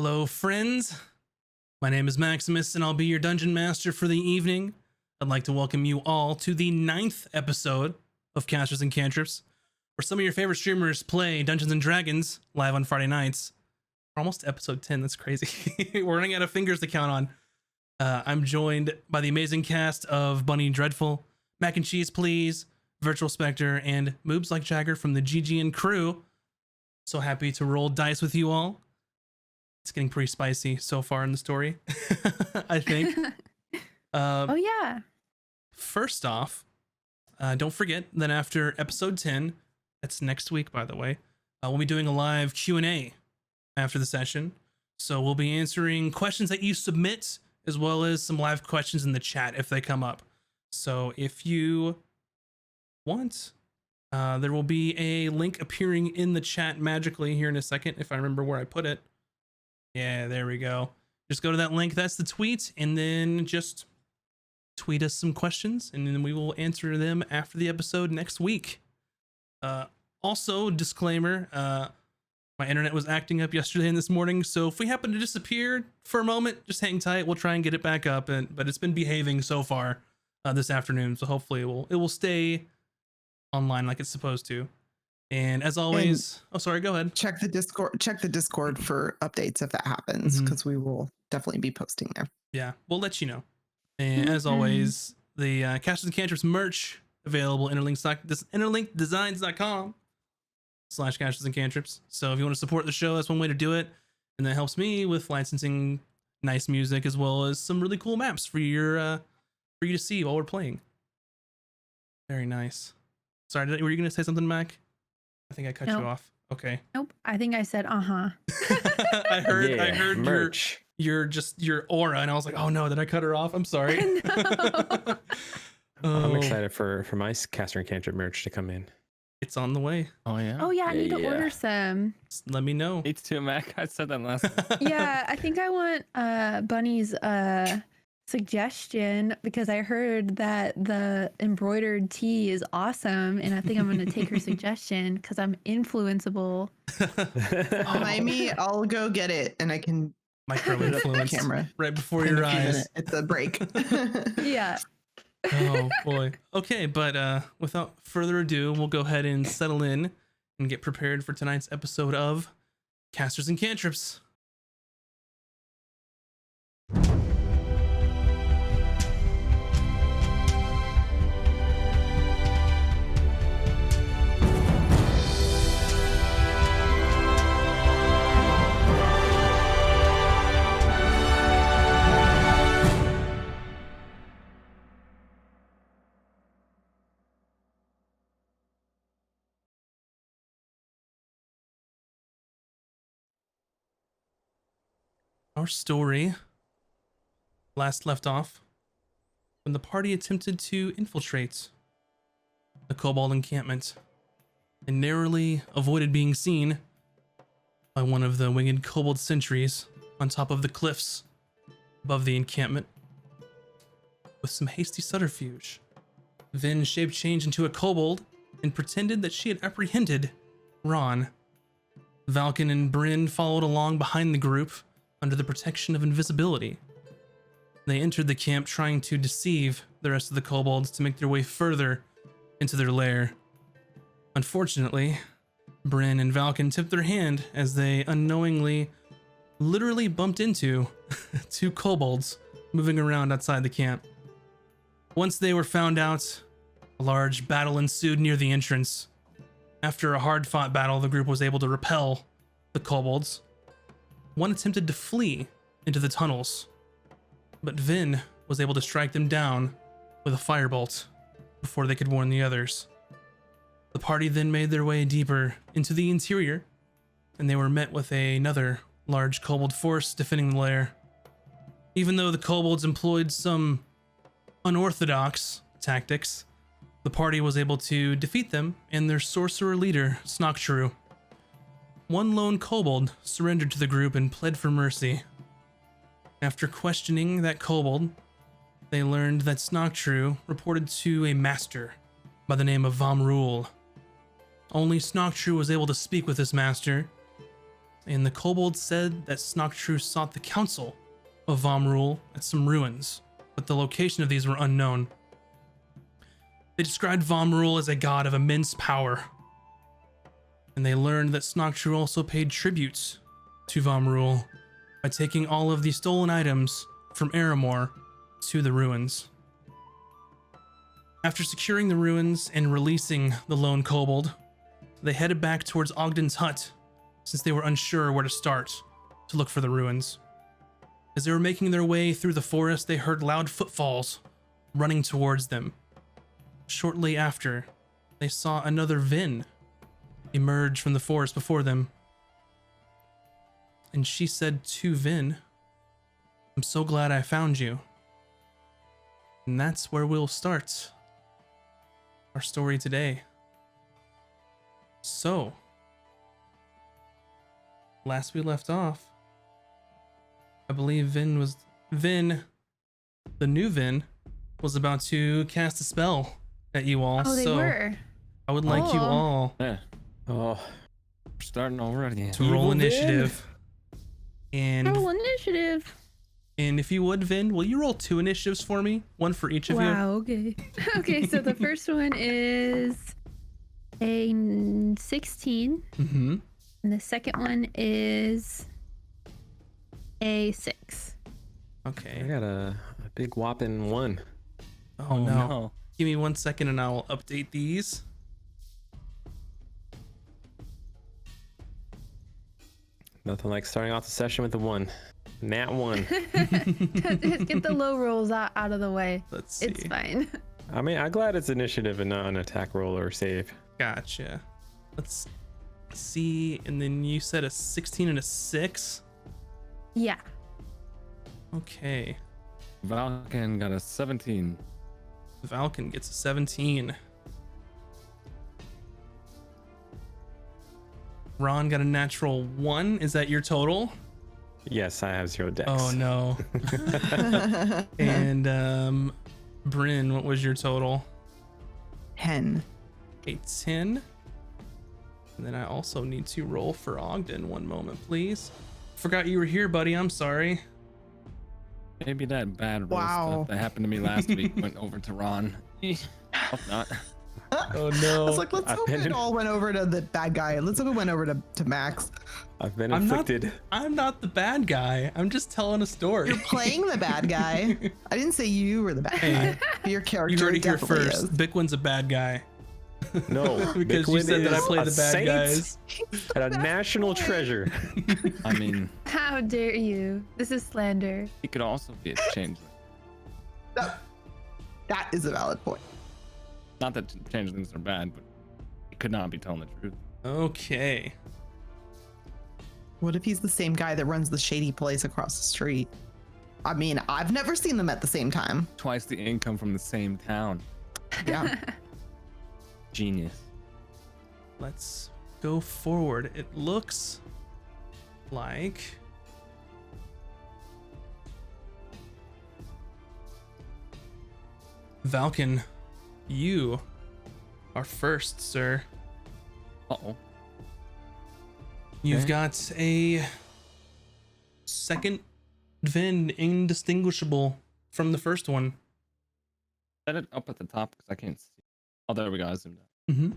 Hello, friends. My name is Maximus, and I'll be your dungeon master for the evening. I'd like to welcome you all to the 9th episode of Casters and Cantrips, where some of your favorite streamers play Dungeons and Dragons live on Friday nights. We're almost to episode 10. That's crazy. We're running out of fingers to count on. I'm joined by the amazing cast of Bunny Dreadful, Mac and Cheese Please, Virtual Spectre, and Moobs Like Jagger from the GGN crew. So happy to roll dice with you all. It's getting pretty spicy so far in the story, I think. Oh, yeah. First off, don't forget that after episode 10, that's next week, by the way, we'll be doing a live Q&A after the session. So we'll be answering questions that you submit, as well as some live questions in the chat if they come up. So if you want, there will be a link appearing in the chat magically here in a second, if I remember where I put it. Yeah, there we go. Just go to that link. That's the tweet. And then just tweet us some questions, and then we will answer them after the episode next week. Also, disclaimer, my internet was acting up yesterday and this morning, so if we happen to disappear for a moment, just hang tight. We'll try and get it back up, but it's been behaving so far this afternoon, so hopefully it will stay online like it's supposed to. And as always, sorry, go ahead. Check the Discord for updates if that happens, because we will definitely be posting there. Yeah, we'll let you know. And as always, the Casters and Cantrips merch available interlinkdesigns.com/Casters and Cantrips. So if you want to support the show, that's one way to do it, and that helps me with licensing nice music as well as some really cool maps for you to see while we're playing. Very nice. Sorry, were you going to say something, Mac? I think I cut you off. Okay. Nope. I think I said I heard merch. your aura, and I was like, oh no, did I cut her off? I'm sorry. I'm excited for my Caster and Cantrip merch to come in. It's on the way. Oh yeah. Oh yeah, I need to order some. Just let me know. Me too, Mac. I said that last time. Yeah, I think I want Bunny's suggestion, because I heard that the embroidered tee is awesome, and I think I'm going to take her suggestion because I'm influenceable. Remind me, I'll go get it, and I can micro influence camera right before your eyes. It's a break. Yeah. Oh boy. Okay, but without further ado, we'll go ahead and settle in and get prepared for tonight's episode of Casters and Cantrips. Our story last left off when the party attempted to infiltrate the kobold encampment and narrowly avoided being seen by one of the winged kobold sentries on top of the cliffs above the encampment. With some hasty subterfuge, Vin shape changed into a kobold and pretended that she had apprehended Ron. Valken and Bryn followed along behind the group under the protection of invisibility. They entered the camp trying to deceive the rest of the kobolds to make their way further into their lair. Unfortunately, Bryn and Valken tipped their hand as they unknowingly literally bumped into two kobolds moving around outside the camp. Once they were found out, a large battle ensued near the entrance. After a hard-fought battle, the group was able to repel the kobolds. One attempted to flee into the tunnels, but Vin was able to strike them down with a firebolt before they could warn the others. The party then made their way deeper into the interior, and they were met with another large kobold force defending the lair. Even though the kobolds employed some unorthodox tactics, the party was able to defeat them and their sorcerer leader, Snocktrue. One lone kobold surrendered to the group and pled for mercy. After questioning that kobold, they learned that Snocktrue reported to a master by the name of Vamrul. Only Snocktrue was able to speak with this master, and the kobold said that Snoktru sought the counsel of Vomrul at some ruins, but the location of these were unknown. They described Vomrul as a god of immense power, and they learned that Snoktru also paid tributes to Vomrul by taking all of the stolen items from Aramor to the ruins. After securing the ruins and releasing the lone kobold, they headed back towards Ogden's hut, since they were unsure where to start to look for the ruins. As they were making their way through the forest, they heard loud footfalls running towards them. Shortly after, they saw another Vin emerge from the forest before them. And she said to Vin, "I'm so glad I found you." And that's where we'll start our story today. So, last we left off, I believe Vin, the new Vin, was about to cast a spell at you all. Oh, they so were. I would like you Oh. all Yeah. Oh, we're starting already. to roll Evil Vin. initiative. And Roll initiative. if you would, Vin, will you roll 2 initiatives for me? One for each of you. Wow, okay. Okay, so the first one is a 16, Mm-hmm. and the second one is a 6. I Okay. got a big whopping 1. Oh, no. Give me 1 second and I'll update these. Nothing like starting off the session with a 1. Nat 1. Just get the low rolls out of the way. Let's see. It's fine. I mean, I'm glad it's initiative and not an attack roll or save. Gotcha. Let's see. And then you said a 16 and a 6. Yeah. Okay. Valken got a 17. Valken gets a 17. Ron got a natural 1. Is that your total? Yes, I have 0 dex. Oh no. And Bryn, what was your total? 10. A 10. And then I also need to roll for Ogden. 1 moment, please. Forgot you were here, buddy. I'm sorry. Maybe that bad roll Wow. stuff that happened to me last week went over to Ron. Hope not. Oh I no. was like, let's I've hope been it in- all went over to the bad guy. Let's hope it went over to Max. I've been I'm not- afflicted. I'm not the bad guy. I'm just telling a story. You're playing the bad guy. I didn't say you were the bad guy. But your character You heard it here definitely first. is. Bickwin's a bad guy. No, Because you Bicklin said that I is play a the bad saint guys. and a national treasure. I mean, How dare you? This is slander. he could also be a changeling. That is a valid point. Not that changelings are bad, but he could not be telling the truth. Okay. What if he's the same guy that runs the shady place across the street? I mean, I've never seen them at the same time. Twice the income from the same town. Yeah. Genius. Let's go forward. It looks like Valken, you are first, sir. Uh-oh. You've Okay. got a second Vin indistinguishable from the first one. Set it up at the top because I can't see. Oh, there we go. I zoomed out. Mm-hmm.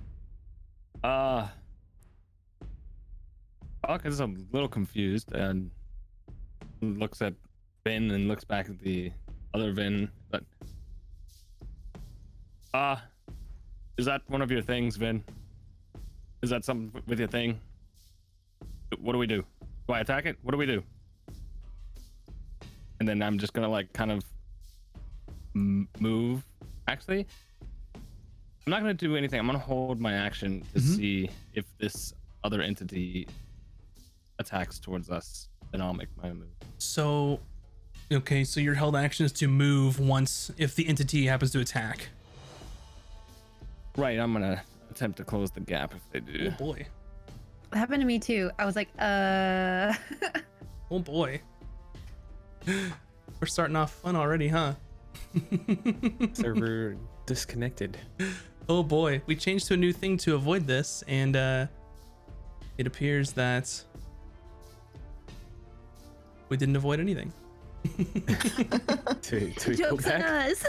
Falk is a little confused and looks at Vin and looks back at the other Vin, but is that one of your things, Vin? Is that something with your thing? What do we do? Do I attack it? What do we do? And then I'm just gonna like kind of move. Actually, I'm not gonna do anything. I'm gonna hold my action to see if this other entity attacks towards us. Then I'll make my move. So, okay, so your held action is to move once if the entity happens to attack. Right, I'm gonna attempt to close the gap if they do. Oh boy. It happened to me too. I was like, Oh boy. We're starting off fun already, huh? Server disconnected. Oh boy. We changed to a new thing to avoid this, and it appears that We didn't avoid anything. To we go Joke's on back? us.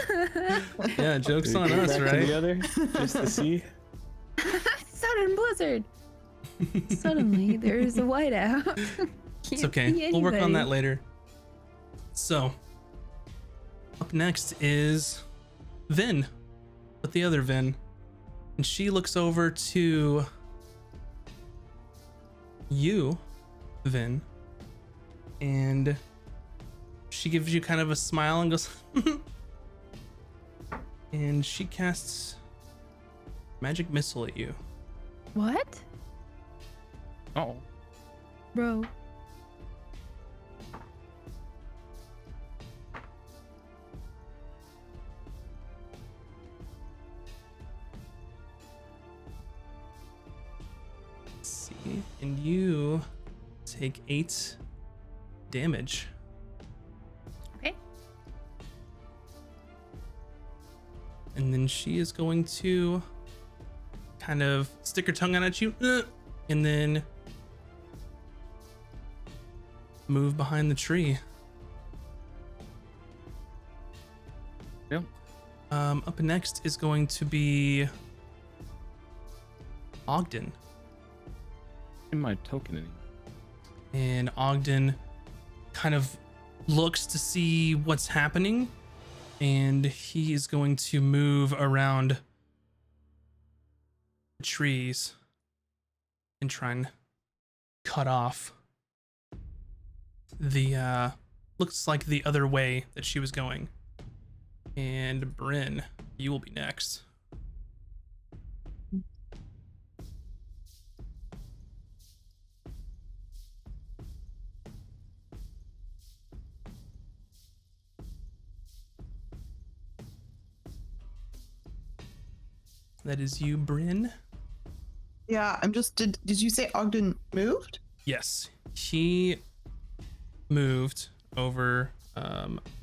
Yeah, joke's Do we on go us, back to right? the other, just to see. Sudden blizzard. Suddenly, there's a whiteout. It's Can't okay. see We'll work on anybody. that later. So, up next is Vin, but the other Vin. And she looks over to you, Vin, and she gives you kind of a smile and goes, and she casts magic missile at you. What? Oh. Bro. Let's see, and you take 8 damage. Okay. And then she is going to kind of stick her tongue out at you, and then move behind the tree. Yep. Up next is going to be Ogden. In my token anymore. And Ogden kind of looks to see what's happening, and he is going to move around the trees and try and cut off the looks like the other way that she was going. And Bryn, you will be next. That is you, Bryn. Yeah, I'm just. Did you say Ogden moved? Yes, he moved over,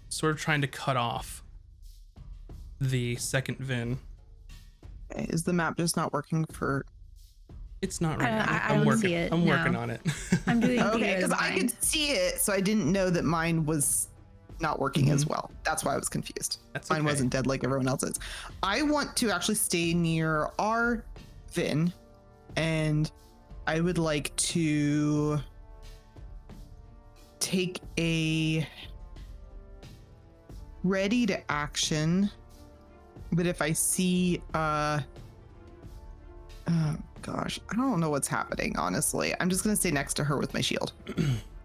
sort of trying to cut off the second Vin. Okay, is the map just not working for? It's not right now. I I'm don't working. see it, I'm no. working on it. I'm doing Okay, theater because of I mind. could see it, so I didn't know that mine was not working as well. That's why I was confused. That's Mine okay. wasn't dead like everyone else's. I want to actually stay near our Vin, and I would like to take a ready to action. But if I see oh gosh, I don't know what's happening, honestly. I'm just gonna stay next to her with my shield.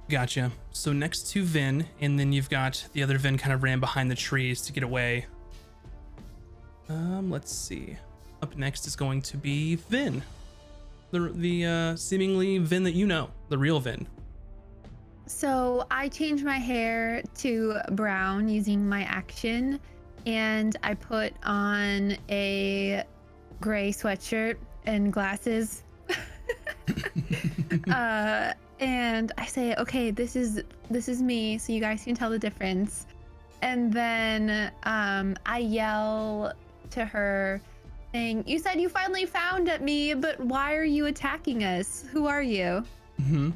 Gotcha. So next to Vin, and then you've got the other Vin kind of ran behind the trees to get away. Let's see. Up next is going to be Vin. The seemingly Vin that you know, the real Vin. So I changed my hair to brown using my action, and I put on a gray sweatshirt and glasses. And I say, okay, this is me, so you guys can tell the difference. And then I yell to her, saying, "You said you finally found me, but why are you attacking us? Who are you?" Mm-hmm.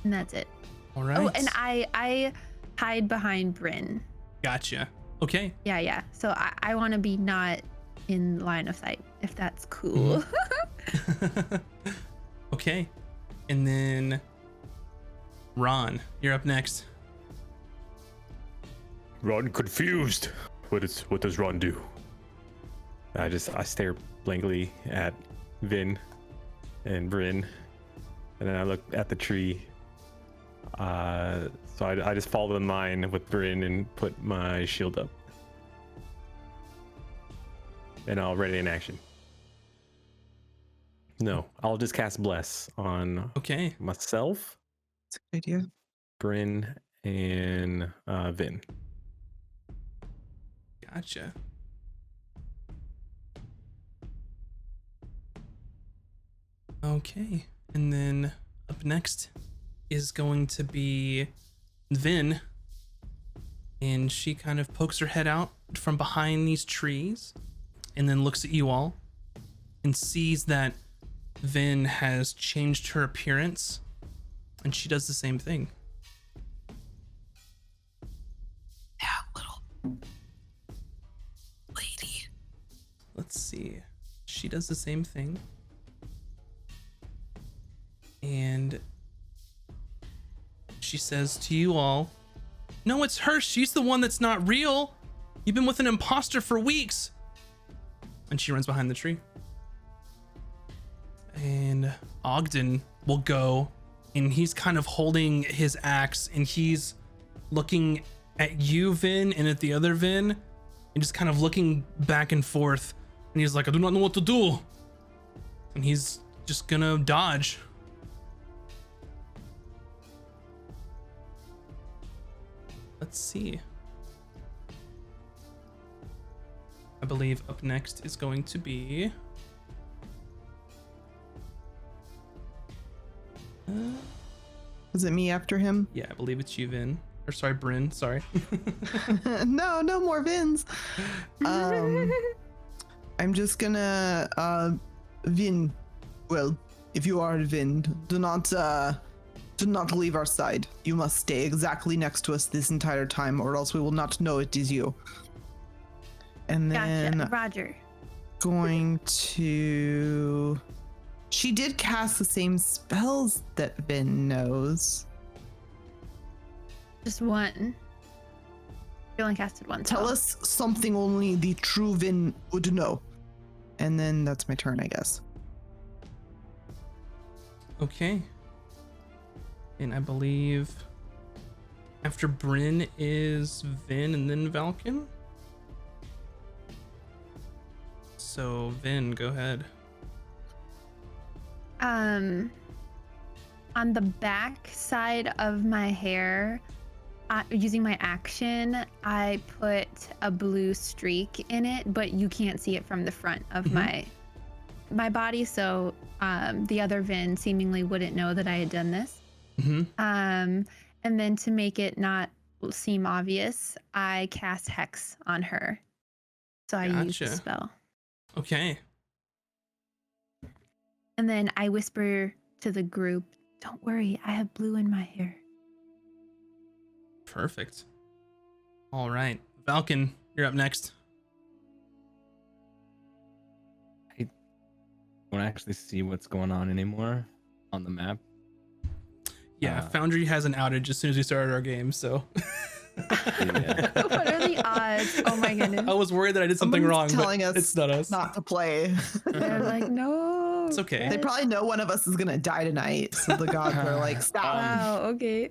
And that's it. All right. Oh, and I hide behind Bryn. Gotcha. Okay. Yeah. So I want to be not in line of sight, if that's cool. Okay. And then Ron, you're up next. Ron confused. What does Ron do? I stare blankly at Vin and Bryn, and then I look at the tree. So I just follow the mine with Bryn and put my shield up, and I'll ready in action. No, I'll just cast Bless on Okay. myself, That's a good idea. Bryn, and Vin. Gotcha. Okay. And then up next is going to be Vin. And she kind of pokes her head out from behind these trees and then looks at you all and sees that Vin has changed her appearance And she does the same thing. Yeah, little lady. Let's see. She does the same thing. And she says to you all, no, it's her. She's the one that's not real. You've been with an imposter for weeks. And she runs behind the tree. And Ogden will go, and he's kind of holding his axe, and he's looking at you, Vin, and at the other Vin, and just kind of looking back and forth. And he's like, I do not know what to do. And he's just gonna dodge. Let's see. I believe up next is going to be... Is it me after him? yeah, I believe it's you, Vin. Or sorry, Bryn, sorry. No more Vins. I'm just gonna Vin. Well, if you are Vin, do not leave our side. You must stay exactly next to us this entire time, or else we will not know it is you. And then Gotcha. Roger. going to. She did cast the same spells that Vin knows. Just one. She only casted one. Tell spell. us something only the true Vin would know. And then that's my turn, I guess. Okay. And I believe after Bryn is Vin and then Valken. So Vin, go ahead. On the back side of my hair, using my action, I put a blue streak in it, but you can't see it from the front of my body, so the other Vin seemingly wouldn't know that I had done this. And then to make it not seem obvious, I cast Hex on her. So I used the Gotcha. spell. Okay. And then I whisper to the group, don't worry, I have blue in my hair. Perfect. All right. Valken, you're up next. I don't actually see what's going on anymore on the map. Yeah, Foundry has an outage as soon as we started our game, so Yeah. What are the odds? Oh my goodness. I was worried that I did something wrong, Someone's telling but us it's not us. not to play. They're like, no. It's okay. They probably know one of us is gonna die tonight, so the gods are like, stop. Wow, okay.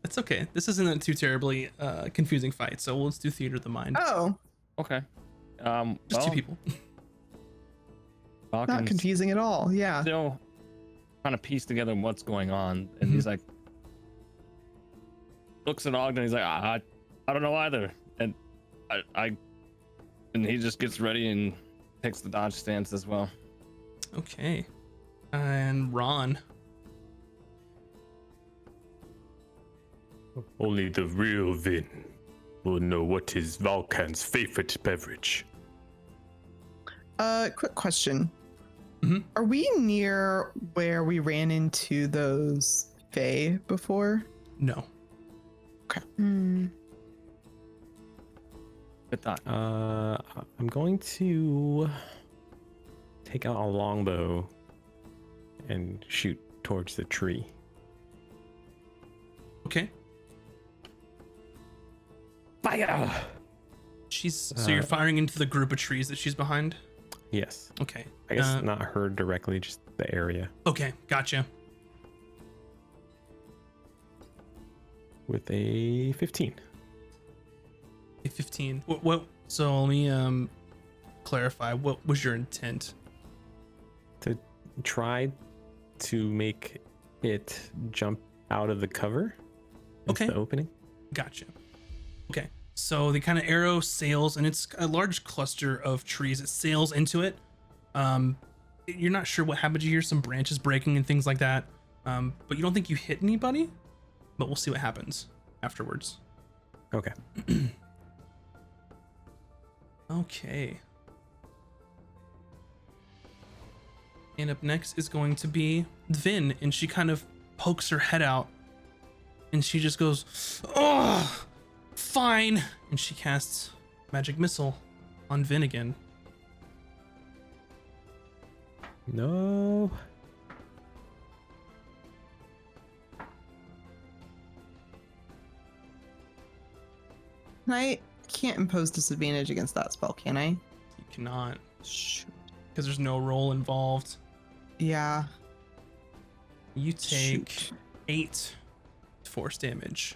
It's okay. This isn't a too terribly confusing fight, so let's do Theater of the Mind. Oh, Okay. Just two people. not Falcon's confusing at all. Yeah. still trying to piece together what's going on, and Mhm. he's like, looks at Ogden. He's like, I don't know either, and and he just gets ready and takes the dodge stance as well. Okay. And Ron. Only the real Vin will know what is Valkan's favorite beverage. Quick question. Mhm. Are we near where we ran into those Fae before? No. Hmm. Good thought. I'm going to take out a longbow and shoot towards the tree. Okay. Fire! So you're firing into the group of trees that she's behind? Yes. Okay. I guess not her directly, just the area. Okay, gotcha. With a 15. A 15. What so let me clarify. What was your intent? To try to make it jump out of the cover. Okay. The opening. Gotcha. Okay. So the kind of arrow sails, and it's a large cluster of trees. It sails into it. You're not sure what happened. You hear some branches breaking and things like that. But you don't think you hit anybody. But we'll see what happens afterwards. Okay. Okay. And up next is going to be Vin, and she kind of pokes her head out, and she just goes, "Oh, fine," and she casts magic missile on Vin again. No. I can't impose disadvantage against that spell, can I? You cannot, Shoot. because there's no roll involved. Yeah. You take Shoot. 8 force damage,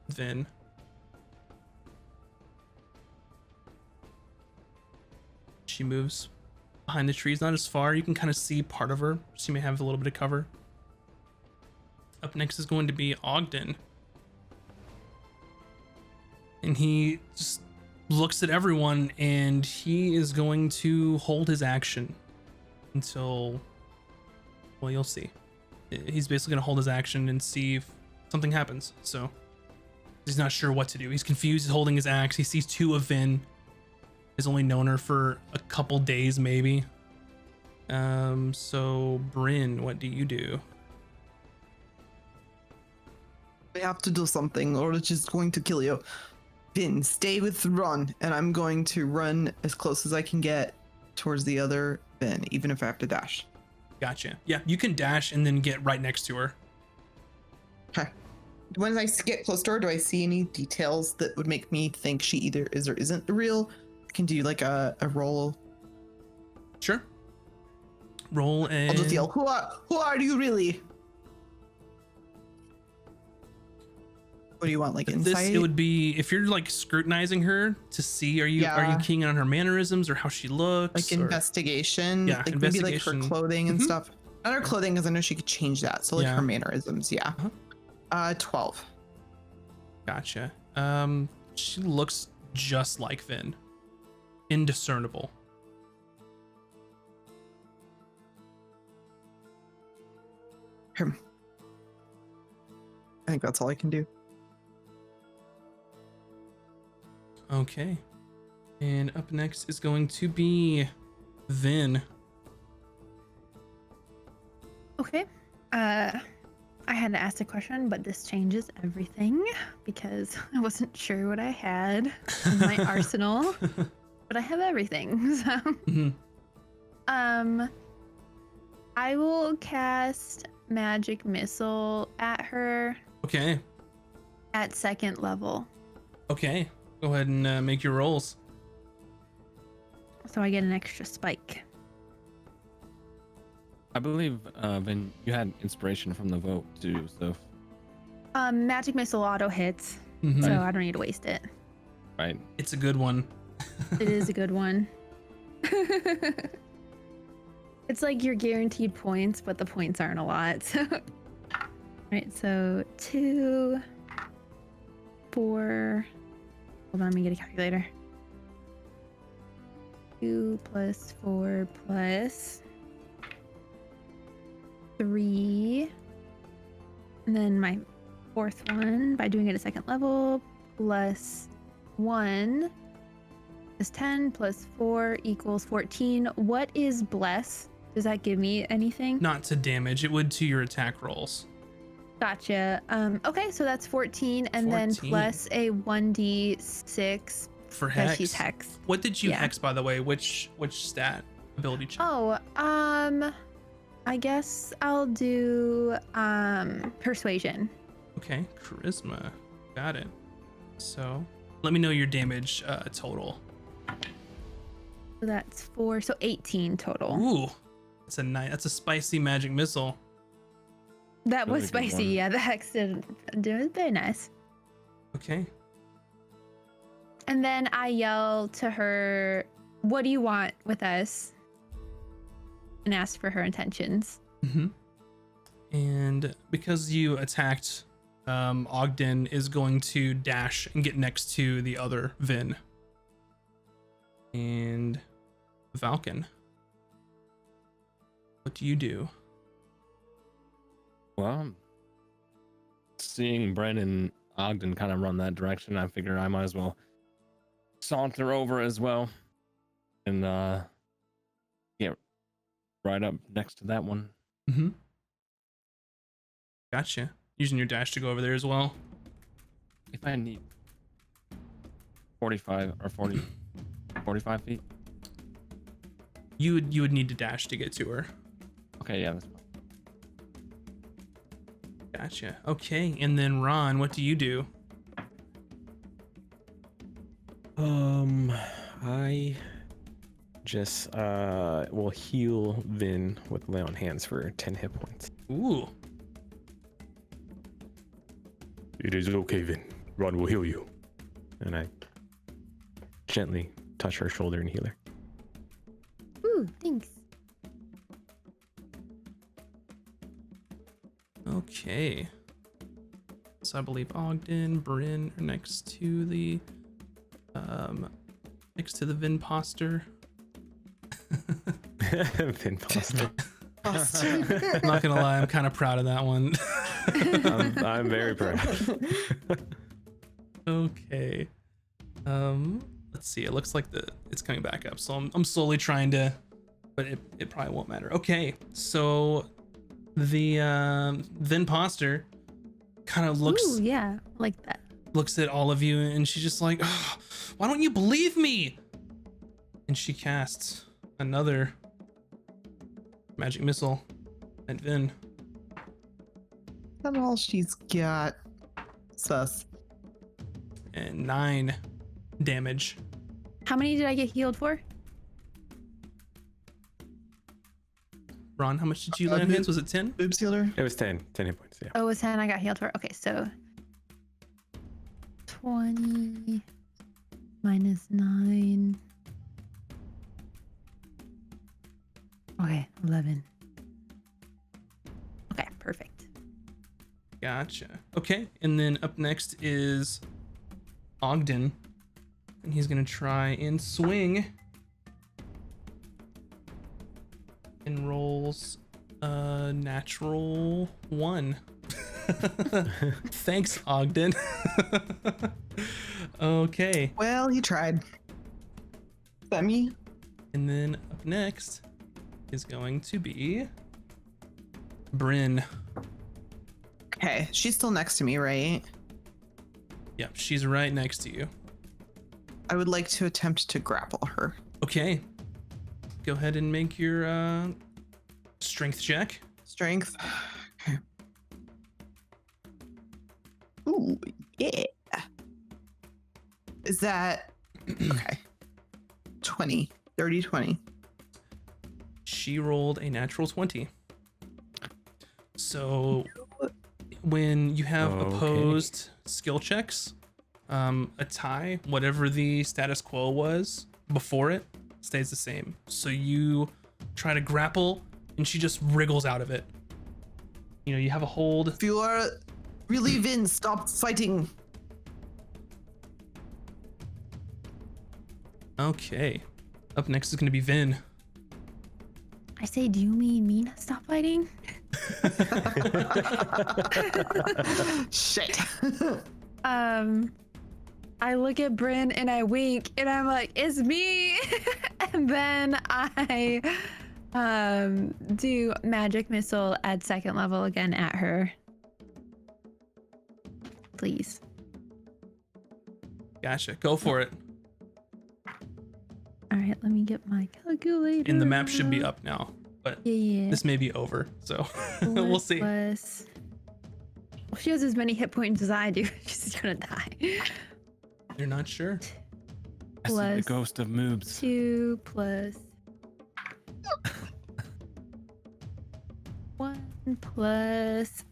Vin. She moves behind the trees, not as far. You can kind of see part of her. She may have a little bit of cover. Up next is going to be Ogden. And he just looks at everyone, and he is going to hold his action until, well, you'll see. He's basically going to hold his action and see if something happens. So he's not sure what to do. He's confused. He's holding his axe. He sees 2 of Vin. He's only known her for a couple days, maybe. So Bryn, what do you do? We have to do something or it's just going to kill you. Vin, stay with Run, and I'm going to run as close as I can get towards the other Vin, even if I have to dash. Gotcha. Yeah, you can dash and then get right next to her. Okay. When I get close to her, do I see any details that would make me think she either is or isn't real? I can do like a roll. Sure. Roll a... I'll just yell, who are you really? What do you want, like insight? It would be if you're like scrutinizing her to see, are you keying on her mannerisms or how she looks? Like or... investigation? Yeah, like maybe like her investigation. clothing and stuff. Not her clothing, because I know she could change that. So like Yeah. her mannerisms, yeah. 12. Gotcha. She looks just like Vin. Indiscernible. I think that's all I can do. Okay. And up next is going to be Vin. Okay. I had to ask a question, but this changes everything because I wasn't sure what I had in my arsenal, but I have everything. So, Mhm. I will cast magic missile at her Okay. at 2nd level. Okay. Go ahead and make your rolls. So I get an extra spike. I believe, Vin, you had inspiration from the vote too, so Magic missile auto hits, Mhm. so I don't need to waste it. right. It's a good one. It is a good one. It's like you're guaranteed points, but the points aren't a lot. So, right, so 2, 4. Hold on, let me get a calculator. 2 plus 4 plus 3. And then my 4th one by doing it at 2nd level plus 1 is 10 plus 4 equals 14. What is bless? Does that give me anything? Not to damage. It would to your attack rolls. Gotcha. Okay, so that's 14 and then 14. plus a 1d6 For because hex. she's hex. What did you Yeah. hex, by the way? Which stat? Ability check. Oh, I guess I'll do persuasion. Okay. Charisma. Got it. So let me know your damage total. So that's 4, so 18 total. Ooh. That's a spicy magic missile. That was Really good spicy. one. Yeah, the hex did it very nice. Okay. And then I yell to her, "What do you want with us?" And ask for her intentions. Mm-hmm. And because you attacked, Ogden is going to dash and get next to the other Vin. And Valken. What do you do? Well, seeing Brent and Ogden kind of run that direction, I figure I might as well saunter over as well and get right up next to that one. Mm-hmm. Gotcha. Using your dash to go over there as well. If I need 45 or 40, 45 feet. You would need to dash to get to her. Okay, yeah, that's fine. Gotcha. Okay, and then Ron, what do you do? I just will heal Vin with lay on hands for 10 hit points. Ooh. It is okay, Vin. Ron will heal you. And I gently touch her shoulder and heal her. Ooh, thanks. Okay. So I believe Ogden, Bryn are next to the Vinposter. Vinposter. I'm not gonna lie, I'm kind of proud of that one. I'm very proud. Okay. Let's see. It looks like it's coming back up. So I'm slowly trying to, but it probably won't matter. Okay. So the Vinposter kind of looks Ooh, yeah, like that. looks at all of you and she's just like, oh, why don't you believe me? And she casts another magic missile at Vin. That's all she's got. Sus. And 9 damage. How many did I get healed for? Ron, how much did you lay on hands? Was it 10? Boobs healer? It was 10 hit points, yeah. Oh, it was 10 I got healed for. Okay, so 20 minus 9. Okay, 11. Okay, perfect. Gotcha. Okay, and then up next is Ogden, and he's gonna try and swing, and rolls a natural 1. Thanks, Ogden. Okay, Well, he tried. Is that me? and then up next is going to be Bryn. Okay, she's still next to me, right? Yep, she's right next to you. I would like to attempt to grapple her. Okay, go ahead and make your strength check. Strength. Okay. Ooh, yeah. Is that okay? 20, 30, 20. She rolled a natural 20. So when you have Okay. opposed skill checks, a tie, whatever the status quo was before it, stays the same. So you try to grapple and she just wriggles out of it. You know, you have a hold. If you are really Vin, stop fighting. Okay. Up next is going to be Vin. I say, do you mean me not stop fighting? Shit. I look at Bryn and I wink and I'm like, it's me. And then I do magic missile at 2nd level again at her. Please. Gotcha. Go for it. All right, let me get my calculator. And the map should be up now, but Yeah. this may be over. So we'll see. Plus, well, she has as many hit points as I do. She's gonna die. You're not sure. I see the Plus ghost of moobs. 2 plus 1 plus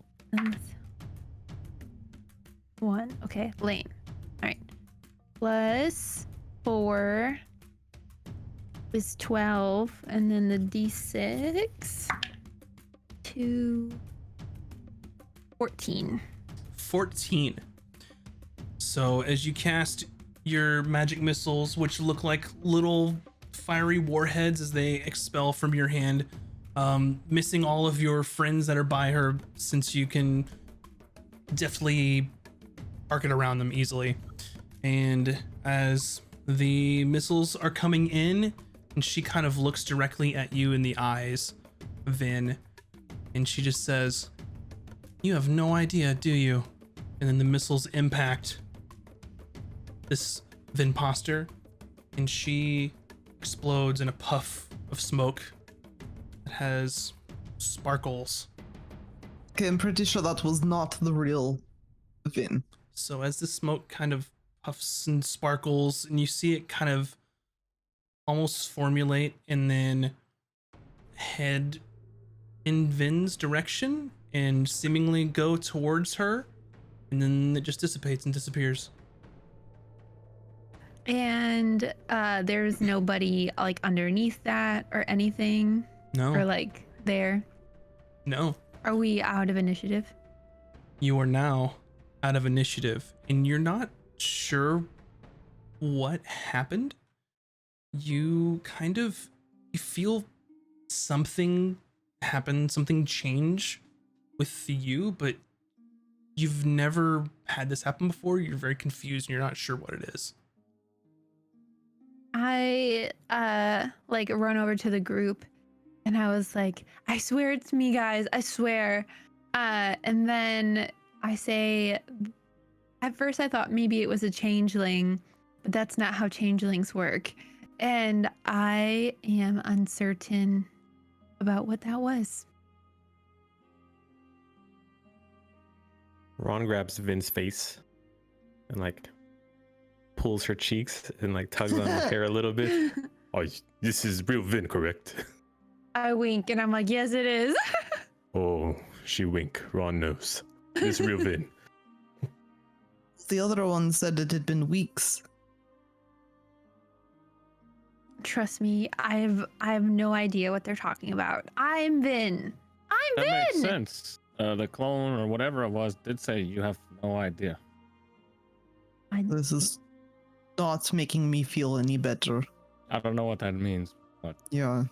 1. Okay, Lane. All right. Plus 4 is 12, and then the d6 2 14. 14. So as you cast your magic missiles, which look like little fiery warheads as they expel from your hand, missing all of your friends that are by her, since you can deftly arc it around them easily. And as the missiles are coming in, and she kind of looks directly at you in the eyes, Vin, and she just says, You have no idea, do you? And then the missiles impact this Vinposter, and she explodes in a puff of smoke that has sparkles. Okay, I'm pretty sure that was not the real Vin. So as the smoke kind of puffs and sparkles, and you see it kind of almost formulate and then head in Vin's direction and seemingly go towards her, and then it just dissipates and disappears. And there's nobody like underneath that or anything, No, or like there. no. Are we out of initiative? You are now out of initiative, and you're not sure what happened. You feel something happen, something change with you, but you've never had this happen before. You're very confused and you're not sure what it is. I like run over to the group and I was like, I swear it's me, guys, I swear. And then I say, at first I thought maybe it was a changeling, but that's not how changelings work. And I am uncertain about what that was. Ron grabs Vin's face and like pulls her cheeks and like tugs on her hair a little bit. Oh, this is real Vin, correct? I wink and I'm like, yes, it is. Oh, she wink. Ron knows. This is real Vin. The other one said it had been weeks. Trust me, I have no idea what they're talking about. I'm Vin. I'm That Vin. makes sense. The clone or whatever it was did say you have no idea. This is not making me feel any better. I don't know what that means, but Yeah.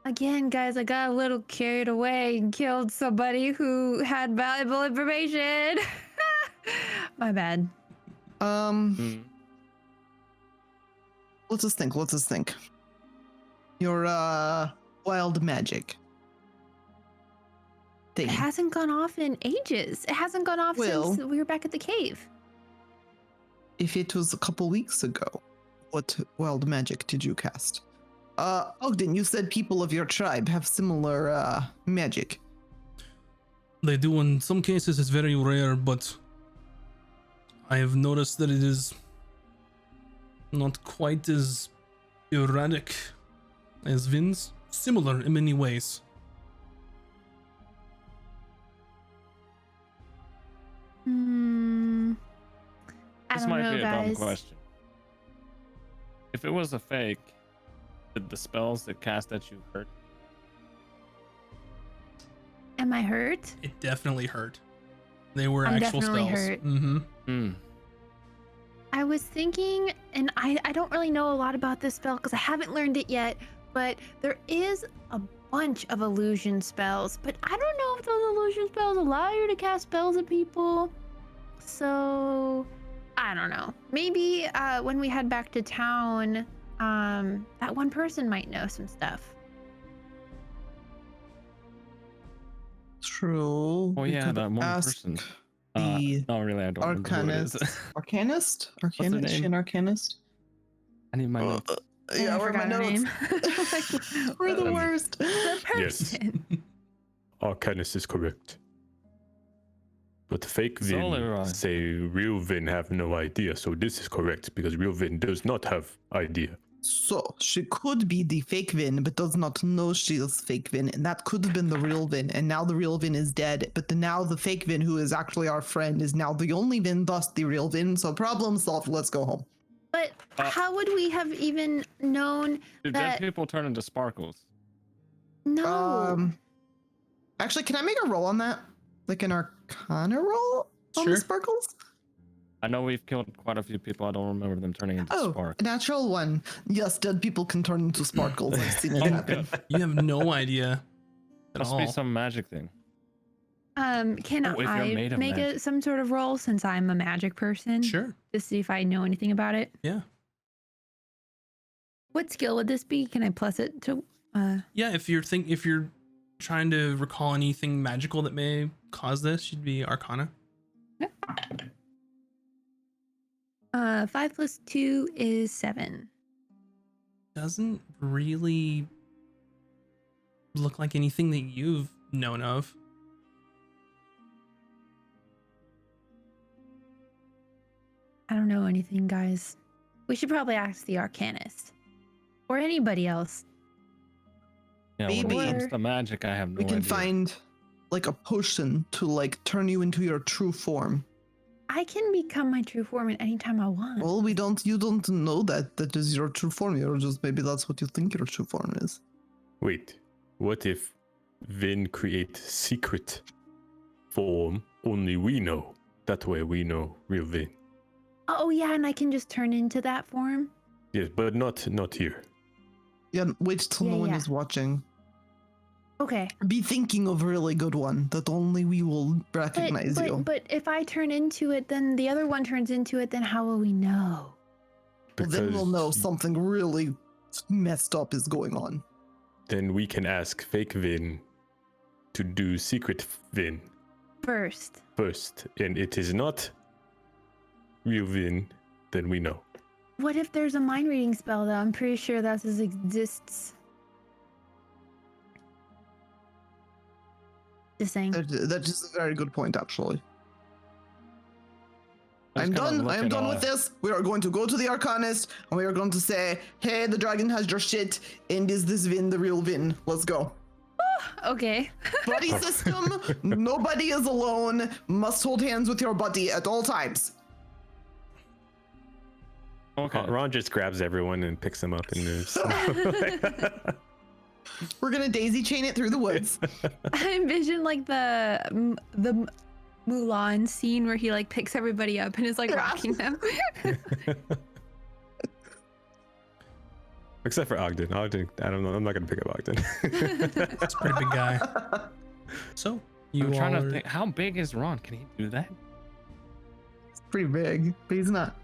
Again, guys, I got a little carried away and killed somebody who had valuable information. My bad. Let's just think. Your wild magic thing. It hasn't gone off in ages. It hasn't gone off Well- since we were back at the cave. If it was a couple weeks ago, what wild magic did you cast? Ogden, you said people of your tribe have similar magic. They do. In some cases it's very rare, but I have noticed that it is not quite as erratic as Vin's. Similar in many ways. I this don't might know, be a guys. dumb question. If it was a fake, did the spells that cast at you hurt? Am I hurt? It definitely hurt. They were I'm actual definitely spells. hurt. Mm-hmm. I was thinking, and I don't really know a lot about this spell because I haven't learned it yet, but there is a bunch of illusion spells, but I don't know if those illusion spells allow you to cast spells at people. So, I don't know. Maybe when we head back to town, that one person might know some stuff. True. Oh We yeah, could that one ask person. The No, really, I don't remember who it is. Arcanist? her Arcanist? Is she an Arcanist? I need my notes. Yeah, I where are my forgot her notes? name. We're the worst. The Yes. person. Arcanist is correct. But fake It's all Vin right. say real Vin have no idea, so this is correct because real Vin does not have idea. So she could be the fake Vin, but does not know she is fake Vin, and that could have been the real Vin. And now the real Vin is dead, but now the fake Vin, who is actually our friend, is now the only Vin, thus the real Vin. So problem solved. Let's go home. But how would we have even known Did that? dead people turn into sparkles? No. Actually, can I make a roll on that? Like an Arcana roll on Sure. the sparkles? I know we've killed quite a few people. I don't remember them turning into Oh, spark. a natural one. Yes, dead people can turn into sparkles. I've seen it happen. You have no idea at Must all. be some magic thing. Can Oh, if you're I made of make magic. some sort of roll since I'm a magic person? Sure. To see if I know anything about it. Yeah. What skill would this be? Can I plus it to? Yeah. If you're trying to recall anything magical that may cause this should be Arcana. 5 + 2 is 7. Doesn't really look like anything that you've known of. I don't know anything, guys. We should probably ask the Arcanist. Or anybody else. Yeah, when Maybe. it comes to magic, I have no We can idea. find like a potion to like turn you into your true form. I can become my true form at any time I want. Well, you don't know that is your true form. You're just, maybe that's what you think your true form is. Wait, what if Vin create secret form only we know? That way we know real Vin. Oh yeah, and I can just turn into that form. Yes, but not here. Yeah, wait till no Yeah, one yeah. is watching. Okay. Be thinking of a really good one that only we will recognize you. But if I turn into it, then the other one turns into it. Then how will we know? Well, then we'll know Because something really messed up is going on. then we can ask fake Vin to do secret Vin First. first, and it is not real Vin, then we know. What if there's a mind reading spell though? I'm pretty sure that exists. Just saying. That is a very good point, actually. I I'm just kinda done. look I am at, done with this. We are going to go to the Arcanist and we are going to say, hey, the dragon has your shit. And is this Vin the real Vin? Let's go. Okay. Buddy system. Nobody is alone. Must hold hands with your buddy at all times. Okay. Ron just grabs everyone and picks them up and moves. We're going to daisy chain it through the woods. I envision like the Mulan scene where he like picks everybody up and is like Yeah. rocking them. Except for Ogden. Ogden, I don't know. I'm not gonna pick up Ogden. That's a pretty big guy. So you I'm trying all to are- think. How big is Ron? Can he do that? It's pretty big, but he's not.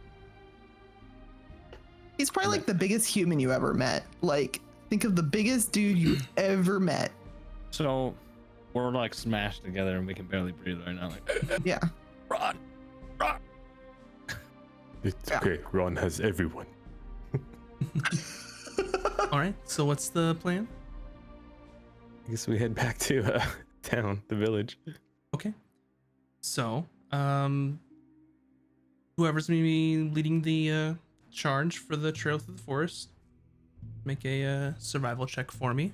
He's probably like the biggest human you ever met. Like, think of the biggest dude you ever met. So we're like smashed together and we can barely breathe right now. Like, Yeah. Ron, Ron. It's Yeah. okay. Ron has everyone. All right. So what's the plan? I guess we head back to town, the village. Okay. So, whoever's maybe leading the charge for the trail through the forest, make a survival check for me.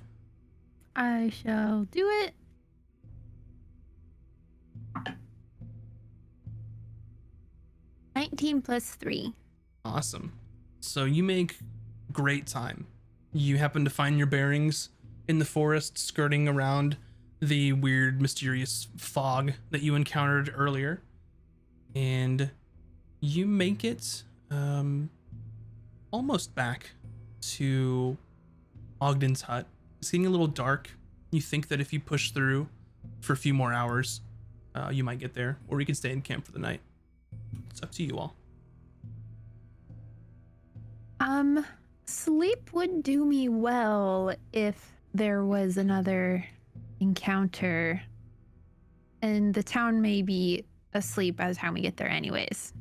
I shall do it. $19 + 3. Awesome. So you make great time. You happen to find your bearings in the forest, skirting around the weird, mysterious fog that you encountered earlier, and you make it almost back to Ogden's hut. It's getting a little dark. You think that if you push through for a few more hours, you might get there, or you can stay in camp for the night. It's up to you all. Sleep would do me well if there was another encounter. And the town may be asleep by the time we get there anyways.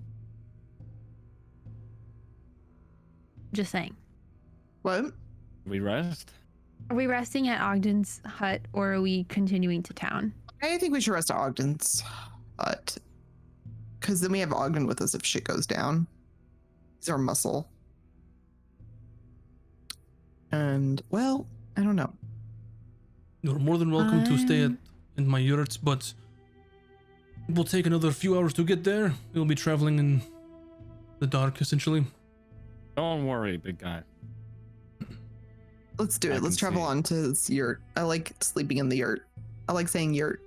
Just saying. What? We rest. Are we resting at Ogden's hut or are we continuing to town? I think we should rest at Ogden's hut. Because then we have Ogden with us if shit goes down. He's our muscle. And, well, I don't know. You're more than welcome to stay I'm- in my yurts, but it will take another few hours to get there. We'll be traveling in the dark, essentially. Don't worry, big guy. Let's do I it. Let's can travel see. on to his yurt. I like sleeping in the yurt. I like saying yurt.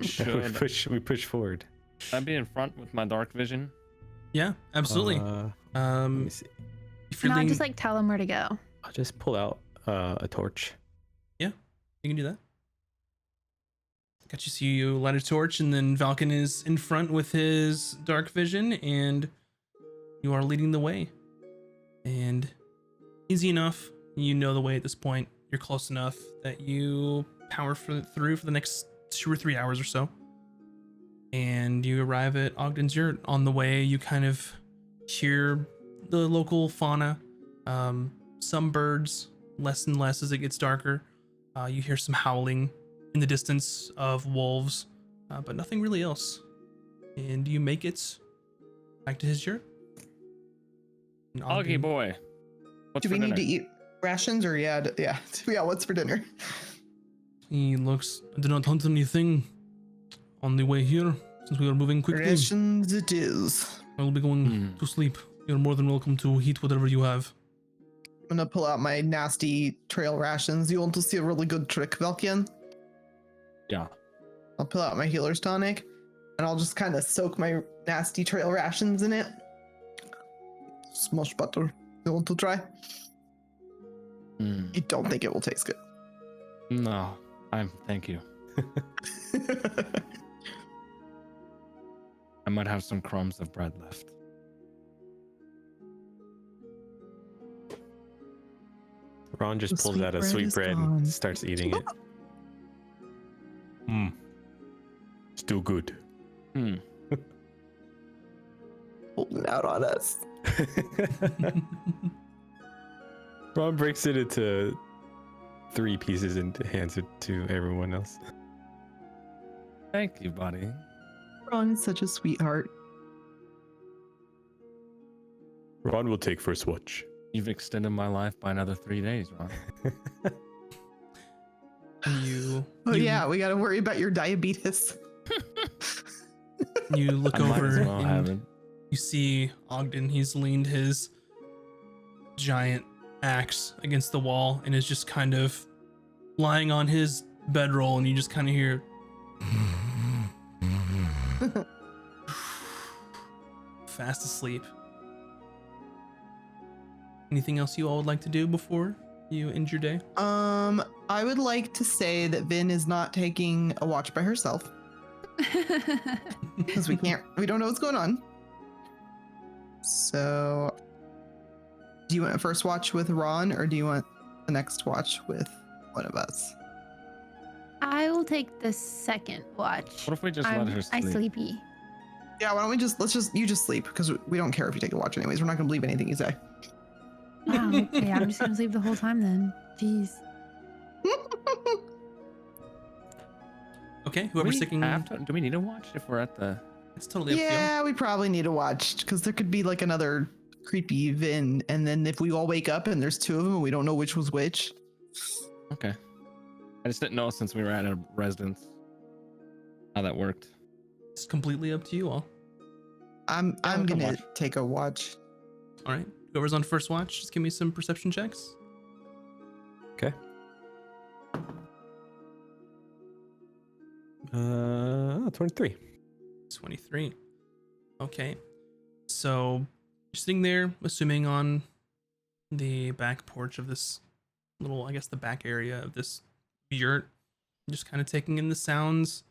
Should we push forward. I be in front with my dark vision? Yeah, absolutely. Let me see. If And you're I'll leaning, just like tell him where to go. I'll just pull out a torch. you can do that. Got you. See you light a torch, and then Valken is in front with his dark vision, and you are leading the way. And easy enough. You know the way at this point. You're close enough that you power through for the next 2 or 3 hours or so. And you arrive at Ogden's Yurt. On the way, you kind of hear the local fauna, some birds, less and less as it gets darker. You hear some howling in the distance of wolves, but nothing really else. And you make it back to his yurt. And Oggy boy. What's Do we for need to dinner? eat rations or yeah? What's for dinner? He looks, I did not hunt anything on the way here since we are moving quickly. Rations it is. I will be going to sleep. You're more than welcome to eat whatever you have. I'm gonna pull out my nasty trail rations. You want to see a really good trick, Valkian? Yeah. I'll pull out my healer's tonic, and I'll just kind of soak my nasty trail rations in it. Smush butter. You want to try? You don't think it will taste good? No. Thank you. I might have some crumbs of bread left. Ron just The pulls sweet out a bread sweet is bread gone. and starts eating it. Still good. Holding out on us. Ron breaks it into 3 pieces and hands it to everyone else. Thank you, buddy. Ron is such a sweetheart. Ron will take first watch. You've extended my life by another 3 days, Ron. You, Oh you, yeah, we gotta worry about your diabetes. you look I might over as well have and it. you see Ogden. He's leaned his giant axe against the wall and is just kind of lying on his bedroll, and you just kind of hear fast asleep. Anything else you all would like to do before you end your day? I would like to say that Vin is not taking a watch by herself because we don't know what's going on. So, do you want a first watch with Ron, or do you want the next watch with one of us? I will take the second watch. What if we just let her I sleep? sleepy. Yeah, why don't we you just sleep, because we don't care if you take a watch anyways. We're not gonna believe anything you say. Wow, okay, I'm just gonna sleep the whole time then. Jeez. Okay, whoever's taking. Do we need to watch if we're at the... It's totally up to you. Yeah, we probably need to watch, because there could be like another creepy Vin, and then if we all wake up and there's 2 of them and we don't know which was which. Okay. I just didn't know since we were at a residence how that worked. It's completely up to you all. I'm we can gonna watch. take a watch. All right, whoever's on first watch, just give me some perception checks. Okay. 23. 23. Okay. So you're sitting there, assuming on the back porch of this little, I guess the back area of this yurt, just kind of taking in the sounds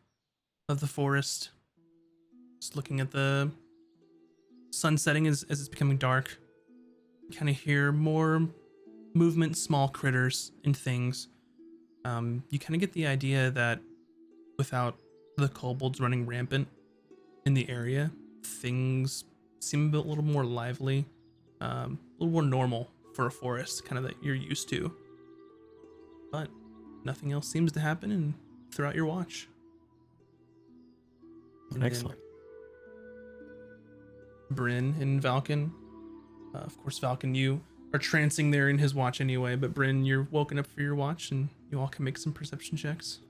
of the forest, just looking at the sun setting as it's becoming dark. You kind of hear more movement, small critters and things. You kind of get the idea that without the kobolds running rampant in the area, things seem a little more lively, a little more normal for a forest, kind of that you're used to. But nothing else seems to happen throughout your watch. And then Excellent. Bryn and Valken. Of course, Valken, you are trancing there in his watch anyway, but Bryn, you're woken up for your watch, and you all can make some perception checks.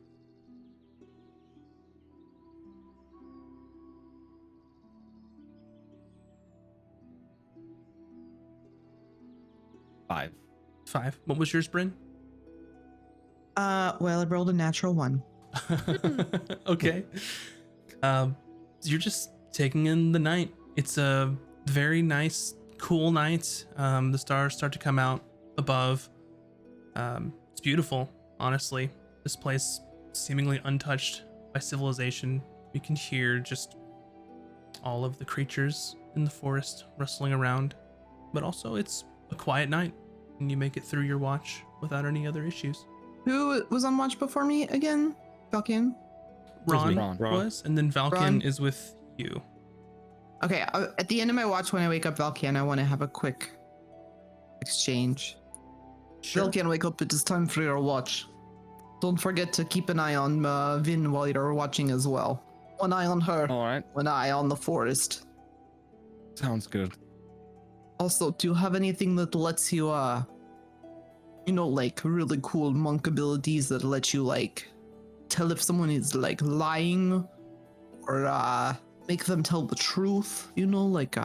Five. 5. What was yours, Bryn? Well, I rolled a natural 1. Okay. You're just taking in the night. It's a very nice, cool night. The stars start to come out above. It's beautiful, honestly. This place seemingly untouched by civilization. You can hear just all of the creatures in the forest rustling around. But also, it's a quiet night, and you make it through your watch without any other issues. Who was on watch before me again? Valkian? Ron, Ron. was, and then Valken Ron. is with you. Okay, at the end of my watch, when I wake up Valkian, I want to have a quick exchange. Valkian, wake up. It is time for your watch. Don't forget to keep an eye on Vin while you're watching as well. One eye on her, All right. one eye on the forest. Sounds good. Also, do you have anything that lets you, like really cool monk abilities that let you, like, tell if someone is, like, lying or, make them tell the truth, like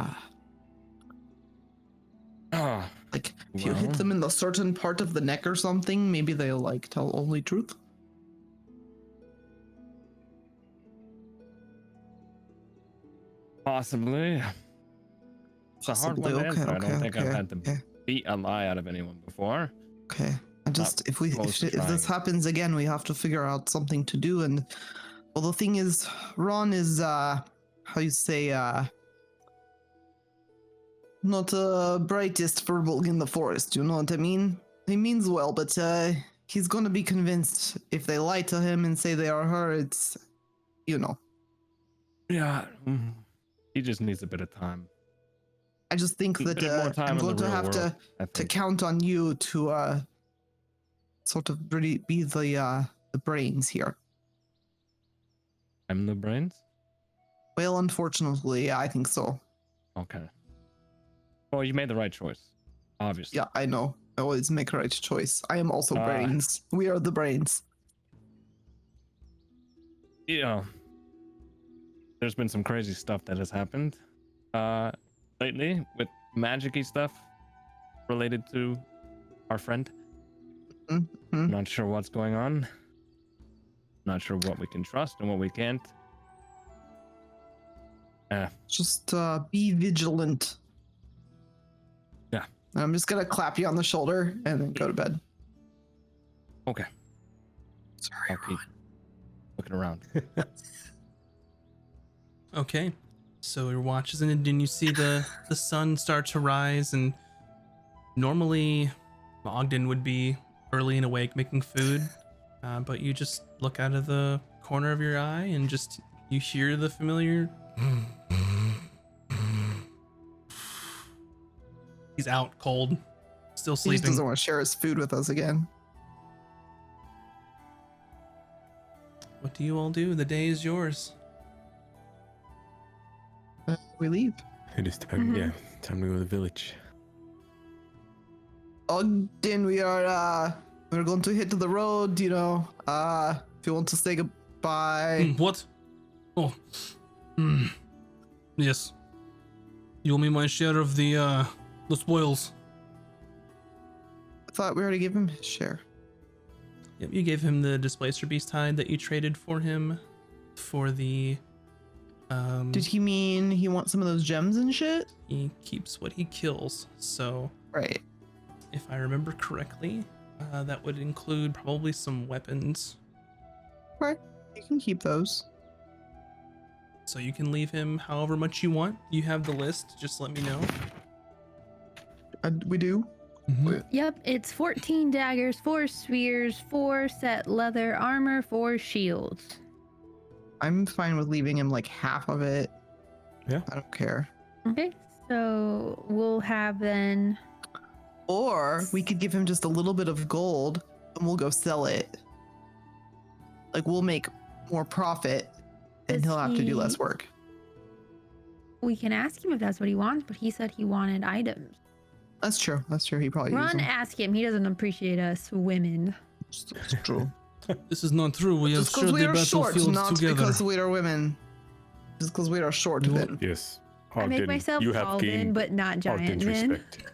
Ah, if you hit Well. them in the certain part of the neck or something, maybe they'll, like, tell only truth? possibly. It's a hard one to Possibly. answer. I don't think I've had to okay. beat a lie out of anyone before. Okay. I just if close to this trying. happens again, we have to figure out something to do. And well, the thing is, Ron is how you say not brightest verbal in the forest. You know what I mean? He means well, but he's gonna be convinced if they lie to him and say they are her. It's Yeah. He just needs a bit of time. I just think A that bit more time I'm in going the to real have world, I to think. count on you to sort of be the brains here. I'm the brains? Well, unfortunately, I think so. Okay. Well, you made the right choice. Obviously. Yeah, I know. I always make the right choice. I am also Ah. brains. We are the brains. There's been some crazy stuff that has happened lately with magic-y stuff related to our friend. Mhm. Not sure what's going on. Not sure what we can trust and what we can't. Just be vigilant. Yeah. And I'm just gonna clap you on the shoulder and then go to bed. Okay. Sorry. I'll keep looking around. Okay, so your watch is ended, and you see the sun start to rise. And normally, Ogden would be early and awake making food, but you just look out of the corner of your eye and just you hear the familiar. He's out cold, still He just sleeping. doesn't want to share his food with us again. What do you all do? The day is yours. We leave. It is time. Mhm. Yeah, time to go to the village. Ogden, we're going to hit the road, if you want to say goodbye. What? Oh. Yes. You owe me my share of the spoils. I thought we already gave him his share. Yep, you gave him the Displacer Beast hide that you traded for him for the Did he mean he wants some of those gems and shit? he keeps what he kills. So Right. if I remember correctly, that would include probably some weapons. Right. You can keep those. So you can leave him however much you want. You have the list, just let me know. We do. Yep, it's 14 daggers, 4 spears, 4 set leather armor, 4 shields. I'm fine with leaving him like half of it. Yeah. I don't care. Okay, so we'll have then. Or we could give him just a little bit of gold and we'll go sell it. Like we'll make more profit and Does he'll have to do he- less work. We can ask him if that's what he wants, but he said he wanted items. That's true. He probably uses Ron, them. ask him. He doesn't appreciate us women. It's true. This is not true. We have Just because shared we the are short, battlefield not together. because we are women. Just because we are short, You know- then. Yes. I make Ogden, myself you have tall men, gained but not giant Ogden's men. respect.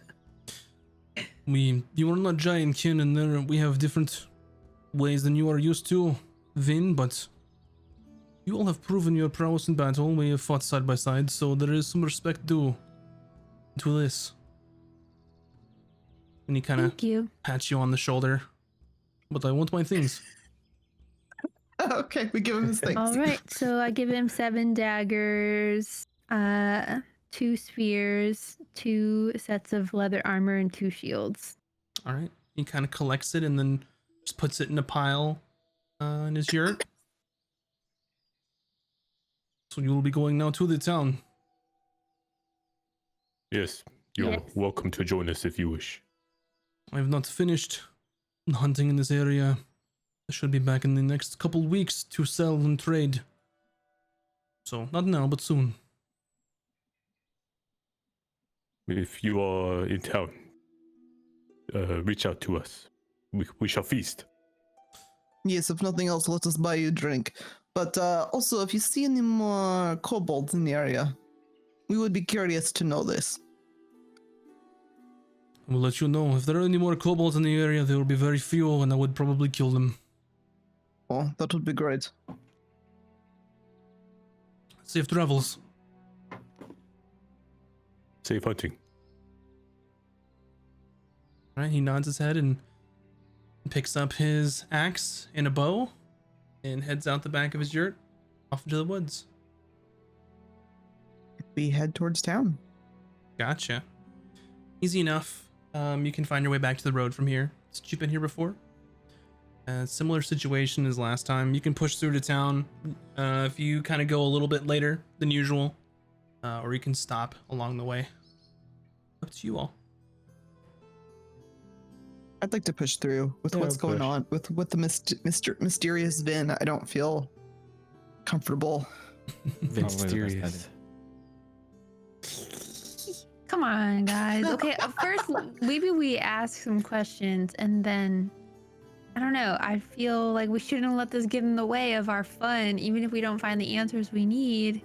You are not giant kin, and there we have different ways than you are used to, Vin, but you all have proven your prowess in battle. We have fought side by side, so there is some respect due to this. And he kind of Thank you. pats you on the shoulder. But I want my things. Okay, we give him his things. All right, so I give him 7 daggers, 2 spears, 2 sets of leather armor, and 2 shields. All right. He kind of collects it and then just puts it in a pile in his yurt. So you will be going now to the town. Yes, you're Yes. welcome to join us if you wish. I have not finished hunting in this area. I should be back in the next couple weeks to sell and trade. So, not now, but soon. If you are in town, reach out to us. We shall feast. Yes, if nothing else, let us buy you a drink. But also, if you see any more kobolds in the area, we would be curious to know this. I will let you know. If there are any more kobolds in the area, there will be very few, and I would probably kill them. Oh, that would be great. Safe travels. Safe hunting. Alright, he nods his head and picks up his axe and a bow and heads out the back of his yurt off into the woods. We head towards town. Gotcha. Easy enough. You can find your way back to the road from here. Since you've been here before. Similar situation as last time. You can push through to town if you kind of go a little bit later than usual. Or you can stop along the way. Up to you all. I'd like to push through with Yeah, what's going push. on with the mysterious Vin. I don't feel comfortable. Probably the best Mysterious. Come on, guys. Okay, first maybe we ask some questions and then I don't know. I feel like we shouldn't let this get in the way of our fun, even if we don't find the answers we need.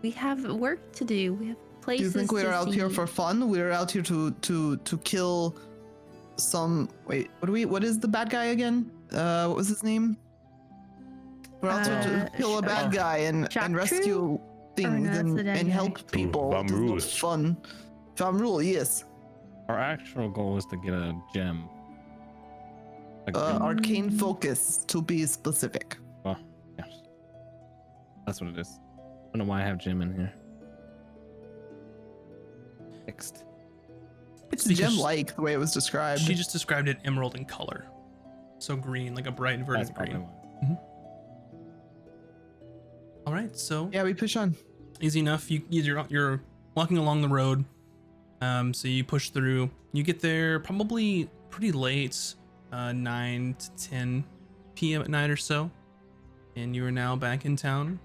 We have work to do. We have Do places. you think we're to out here see. for fun? We're out here to kill some. Wait, what is the bad guy again? What was his name? We're out here to kill a bad guy and Chapter? rescue things no, that's the dead and guy. help people. Vam It is not Rule. fun. Vam Rule, yes. Our actual goal is to get a gem. A gem. Arcane focus, to be specific. Well, yes. That's what it is. I don't know why I have gem in here. Fixed. It's because gem-like the way it was described. She just described it emerald in color. So green, like a bright That's verdant probably green. why. All right, so Yeah, we push on. easy enough. You're walking along the road. So you push through. You get there probably pretty late, 9 to 10 p.m. at night or so, and you are now back in town.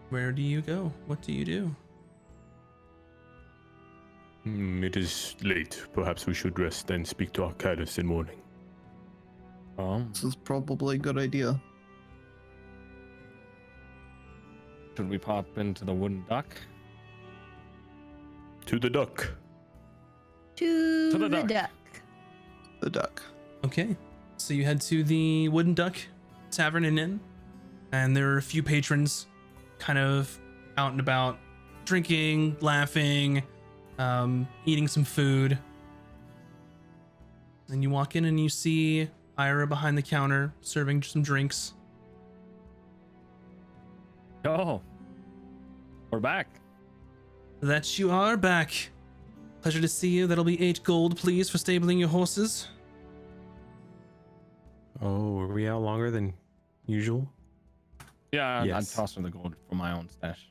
Where do you go? What do you do? It is late. Perhaps we should rest and speak to Arcanist in morning. This is probably a good idea. Should we pop into the wooden duck? To the duck. To the the duck. duck. The duck. Okay, so you head to the Wooden Duck Tavern and Inn, and there are a few patrons kind of out and about, drinking, laughing, eating some food. And you walk in and you see Ira behind the counter serving some drinks. Oh, we're back. That you are back. Pleasure to see you. That'll be 8 gold, please, for stabling your horses. Oh, were we out longer than usual? Yeah, Yes. I'd toss her the gold for my own stash.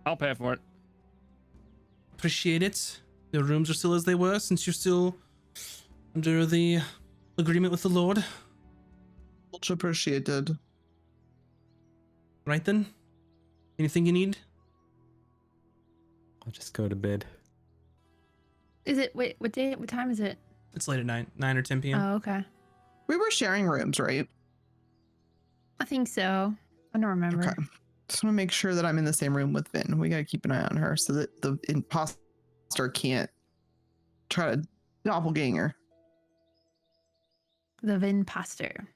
I'll pay for it. Appreciate it. The rooms are still as they were since you're still under the agreement with the Lord. Much appreciated. Right then? Anything you need? I'll just go to bed. Is it wait, what time is it? It's late at night, 9 or 10 p.m. Oh, okay. We were sharing rooms, right? I think so. I don't remember. Okay. Just want to make sure that I'm in the same room with Vin. We got to keep an eye on her so that the imposter can't try to doppelganger. The Vinposter.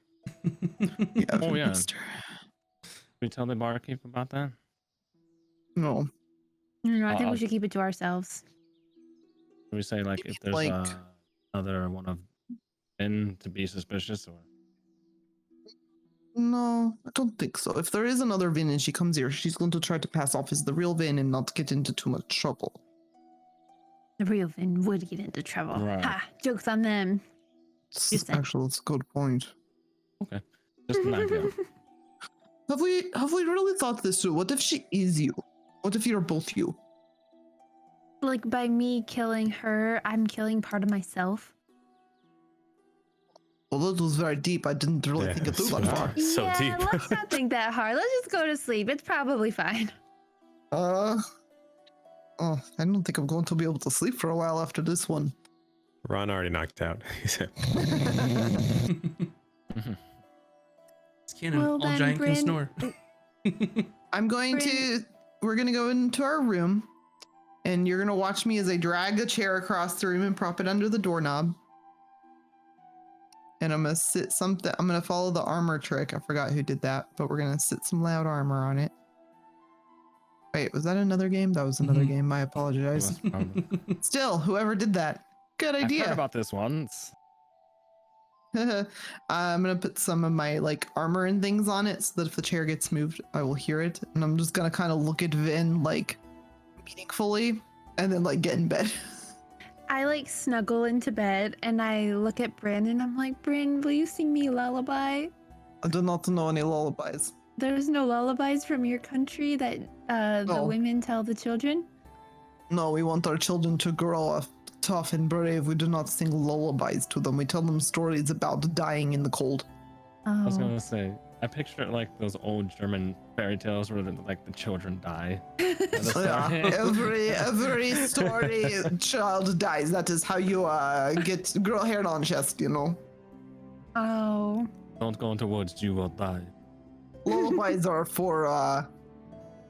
Yeah, Oh, yeah. imposter. Can we tell the barkeep about that? No. No, I think Uh-uh. we should keep it to ourselves. Can we say, like, if there's Like- another one of Ben to be suspicious, or No, I don't think so. If there is another Vin and she comes here, she's going to try to pass off as the real Vin and not get into too much trouble. The real Vin would get into trouble. Right. Ha! Joke's on them. Just saying. Actually, that's a good point. Just an idea. Have we really thought this through? What if she is you? What if you're both you? Like by me killing her, I'm killing part of myself. Well, that was very deep. I didn't really Yeah, think it through so that far. So yeah, deep. let's not think that hard. Let's just go to sleep. It's probably fine. Oh, I don't think I'm going to be able to sleep for a while after this one. Ron already knocked out. He said, It's canon. Well, All then, giant can Bryn- snore. We're going to go into our room, and you're going to watch me as I drag a chair across the room and prop it under the doorknob. And I'm going to follow the armor trick. I forgot who did that, but we're going to sit some loud armor on it. Wait, was that another game? That was another Mhm. game. I apologize. Still, whoever did that, good I've idea. heard about this once. I'm gonna put some of my like armor and things on it so that if the chair gets moved, I will hear it. And I'm just gonna kind of look at Vin like meaningfully, and then like get in bed. I like snuggle into bed and I look at Bryn and I'm like, Bryn, will you sing me a lullaby? I do not know any lullabies. There's no lullabies from your country that the No. women tell the children? No, we want our children to grow up tough and brave. We do not sing lullabies to them. We tell them stories about dying in the cold. I was Oh. gonna say, I picture it like those old German fairy tales where like the children die. At the Yeah, start. every story child dies. That is how you grow hair on chest, you know. Oh. Don't go into woods, you will die. Lullabies are for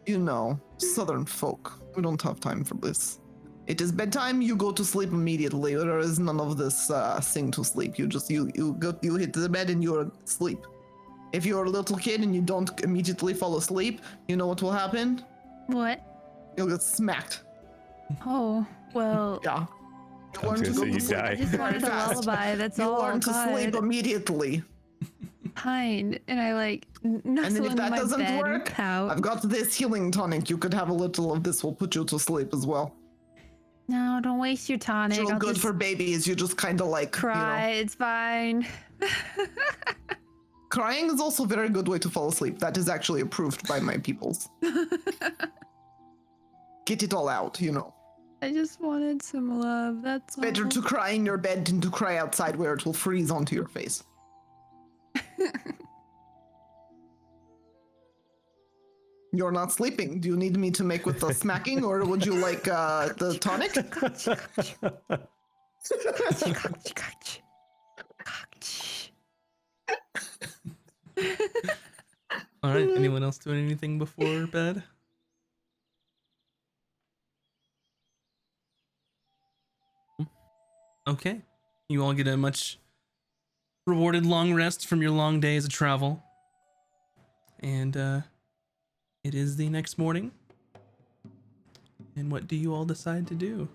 you know, southern folk. We don't have time for this. It is bedtime, you go to sleep immediately. There is none of this sing to sleep. You hit the bed and you're asleep. If you're a little kid and you don't immediately fall asleep, you know what will happen? What? You'll get smacked. Oh, well, Yeah. You I was learn to gonna say go you to sleep I die. just wanted a fast. lullaby. That's You all. learn to sleep God. immediately. Fine. And I like And nestle then if into that my doesn't bed and work, pout. I've got this healing tonic. You could have a little of this. Will put you to sleep as well. No, don't waste your tonic. It's real I'll good just for babies. You just kind of like cry. It's fine. Crying is also a very good way to fall asleep. That is actually approved by my peoples. Get it all out, you know. I just wanted some love. That's all. Better to cry in your bed than to cry outside where it will freeze onto your face. You're not sleeping. Do you need me to make with the smacking, or would you like the tonic? All right. Anyone else doing anything before bed? Okay. You all get a much rewarded long rest from your long days of travel. And it is the next morning. And what do you all decide to do?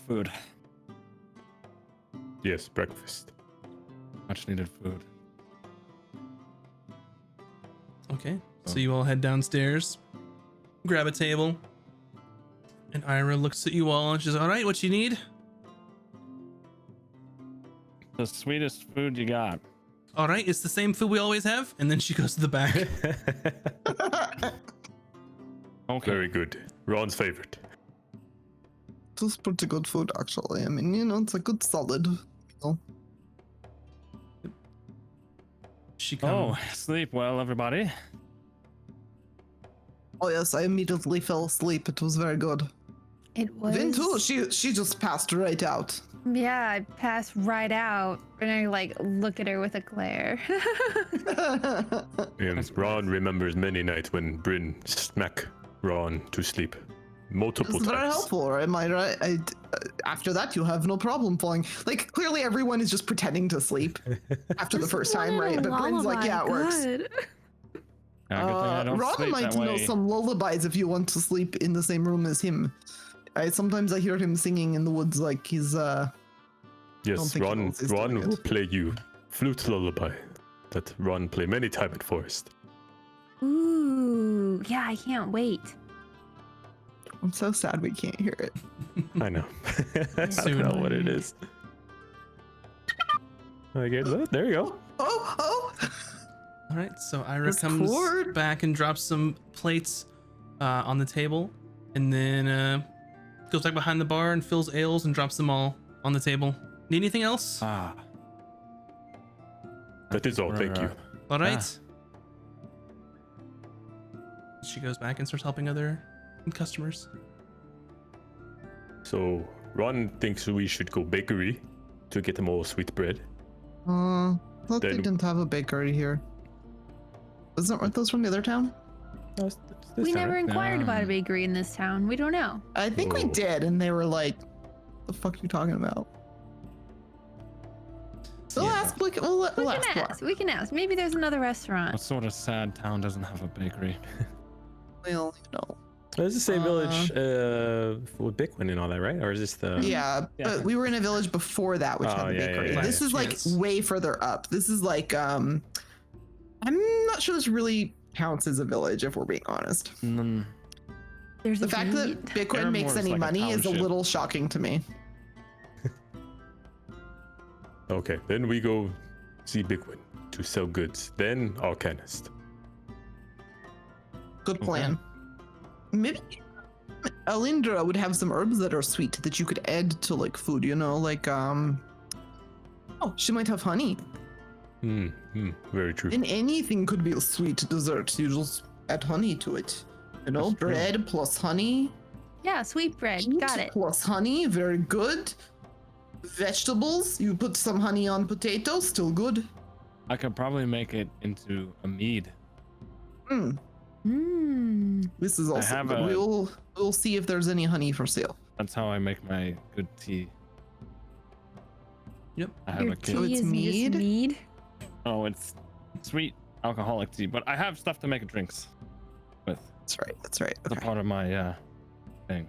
Food. Yes, breakfast. Much needed food. Okay. So you all head downstairs, grab a table, and Ira looks at you all and she's all right, what you need? The sweetest food you got. All right, it's the same food we always have. And then she goes to the back. Okay. Very good. Ron's favorite. It was pretty good food, actually. I mean, you know, it's a good solid meal. She Oh, comes. sleep well, everybody. Oh yes, I immediately fell asleep. It was very good. It was. Vin too. She just passed right out. Yeah, I passed right out, and I like look at her with a glare. And Ron remembers many nights when Bryn smack Ron to sleep. Multiple It's very times. helpful, am I right? After that, you have no problem falling. Like, clearly everyone is just pretending to sleep after the first time, right? But Bryn's like, yeah, it works. Good. Yeah, good thing I don't Ron sleep might that know way. some lullabies if you want to sleep in the same room as him. Sometimes I hear him singing in the woods like he's, don't Yes, think he Ron knows he's doing will it. play you flute lullaby that Ron play many times at Forest. Ooh, yeah, I can't wait. I'm so sad we can't hear it. I know. I Soon. don't know what it is. I get it. There you go. Oh. All right, so Ira It's comes cord. back and drops some plates on the table, and then goes back behind the bar and fills ales and drops them all on the table. Need anything else? Ah. That is all. Thank you. All right. She goes back and starts helping other customers. So Ron thinks we should go bakery to get them all sweet bread. Thought they Then- didn't have a bakery here. Weren't those from the other town? No, it's this We time. never inquired about a bakery in this town. We don't know. I think we Oh. did, and they were like, "The fuck are you talking about?" We'll Yeah. ask. We'll We ask. can ask. We can ask. Maybe there's another restaurant. What sort of sad town doesn't have a bakery? Well, you know. It's the same village with Bickwin and all that, right? Or is this the? Yeah, Yeah. but we were in a village before that, which Oh, had a yeah, yeah, bakery. yeah. This is like Yes. way further up. This is like I'm not sure this really counts as a village, if we're being honest. There's The a fact that gate. Bitcoin makes Evermore's any like a money is a township. little shocking to me. Okay, then we go see Bickwin to sell goods. Then Arcanist. Good plan. Maybe Alindra would have some herbs that are sweet that you could add to like food, you know, like oh, she might have honey. Very true. And anything could be a sweet dessert. You just add honey to it. You know, That's true. bread plus honey. Yeah, sweet bread. Meat Got it. Plus honey, very good. Vegetables, you put some honey on potatoes, still good. I could probably make it into a mead. Mm, Mmm. this is also have good. a- We'll see if there's any honey for sale. That's how I make my good tea. Yep. I have Your a kid. So tea it's is mead? just mead. Oh, it's sweet alcoholic tea, but I have stuff to make drinks with. That's right. That's right. It's a Okay. part of my thing.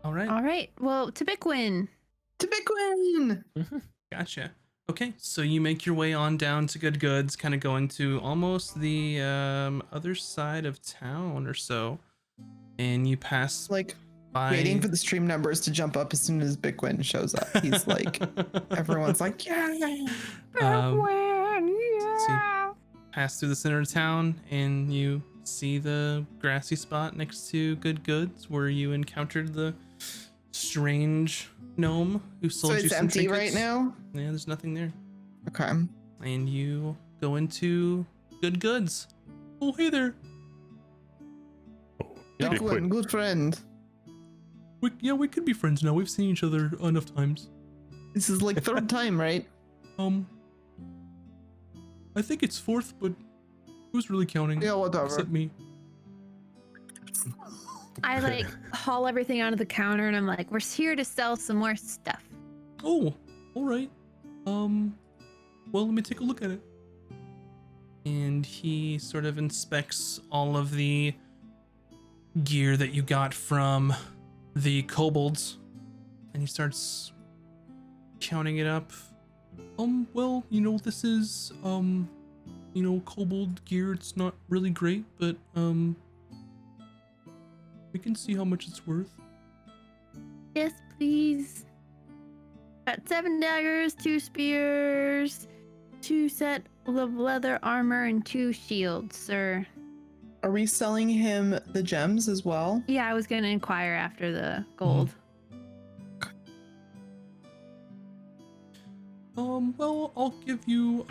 All right. All right. Well, to Bickwin. To Bitcoin. Gotcha. Okay, so you make your way on down to Good Goods, kind of going to almost the other side of town or so, and you pass Like by. waiting for the stream numbers to jump up as soon as Bitcoin shows up. He's like, everyone's like, yeah. Um, Bickwin, yeah. pass through the center of town, and you see the grassy spot next to Good Goods where you encountered the strange gnome who So sold you it's some empty right trinkets. now. Yeah, there's nothing there. Okay. And you go into Good Goods. Oh, hey there. Yeah. Bitcoin, good friend. We could be friends now. We've seen each other enough times. This is like third time, right? I think it's fourth, but who's really counting? Yeah, whatever. Except me. I like haul everything onto the counter and I'm like, we're here to sell some more stuff. Oh, all right. Well, let me take a look at it. And he sort of inspects all of the gear that you got from the kobolds, and he starts counting it up. Well, this is kobold gear. It's not really great, but we can see how much it's worth. Yes, please. Got 7 daggers, 2 spears, 2 set of leather armor, and 2 shields, sir. Are we selling him the gems as well? Yeah, I was gonna inquire after the gold. Well, I'll give you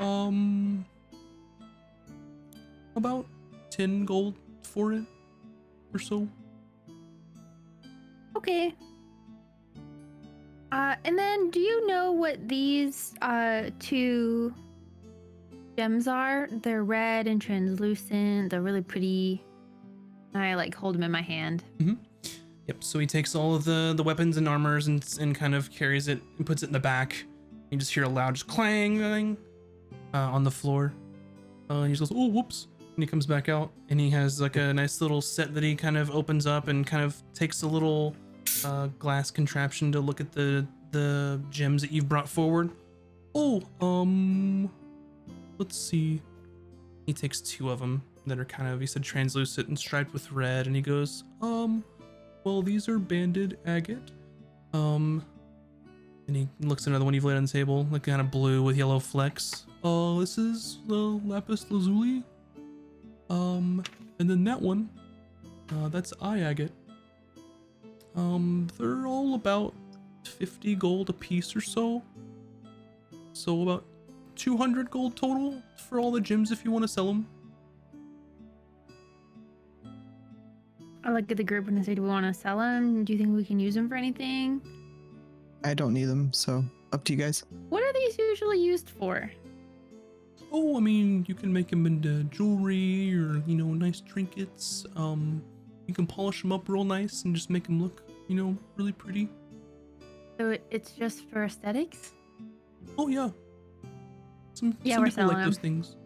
about 10 gold for it or so. Okay. And then do you know what these 2 gems are? They're red and translucent. They're really pretty. I like hold them in my hand. Yep, so he takes all of the weapons and armors and kind of carries it and puts it in the back. You just hear a loud just clang on the floor. And he just goes, oh, whoops. And he comes back out and he has like a nice little set that he kind of opens up and kind of takes a little glass contraption to look at the gems that you've brought forward. Oh, let's see. He takes 2 of them that are kind of, he said, translucent and striped with red. And he goes, well, these are banded agate. And he looks at another one you've laid on the table, like kind of blue with yellow flecks. This is the Lapis Lazuli. And then that one, that's eye agate. They're all about 50 gold a piece or so. So about 200 gold total for all the gems if you want to sell them. I look at the group and I say, do we want to sell them? Do you think we can use them for anything? I don't need them, so up to you guys. What are these usually used for? Oh, I mean, you can make them into jewelry or, you know, nice trinkets. You can polish them up real nice and just make them look, you know, really pretty. So it's just for aesthetics? Oh, yeah. Some Yeah, we're people like selling those things.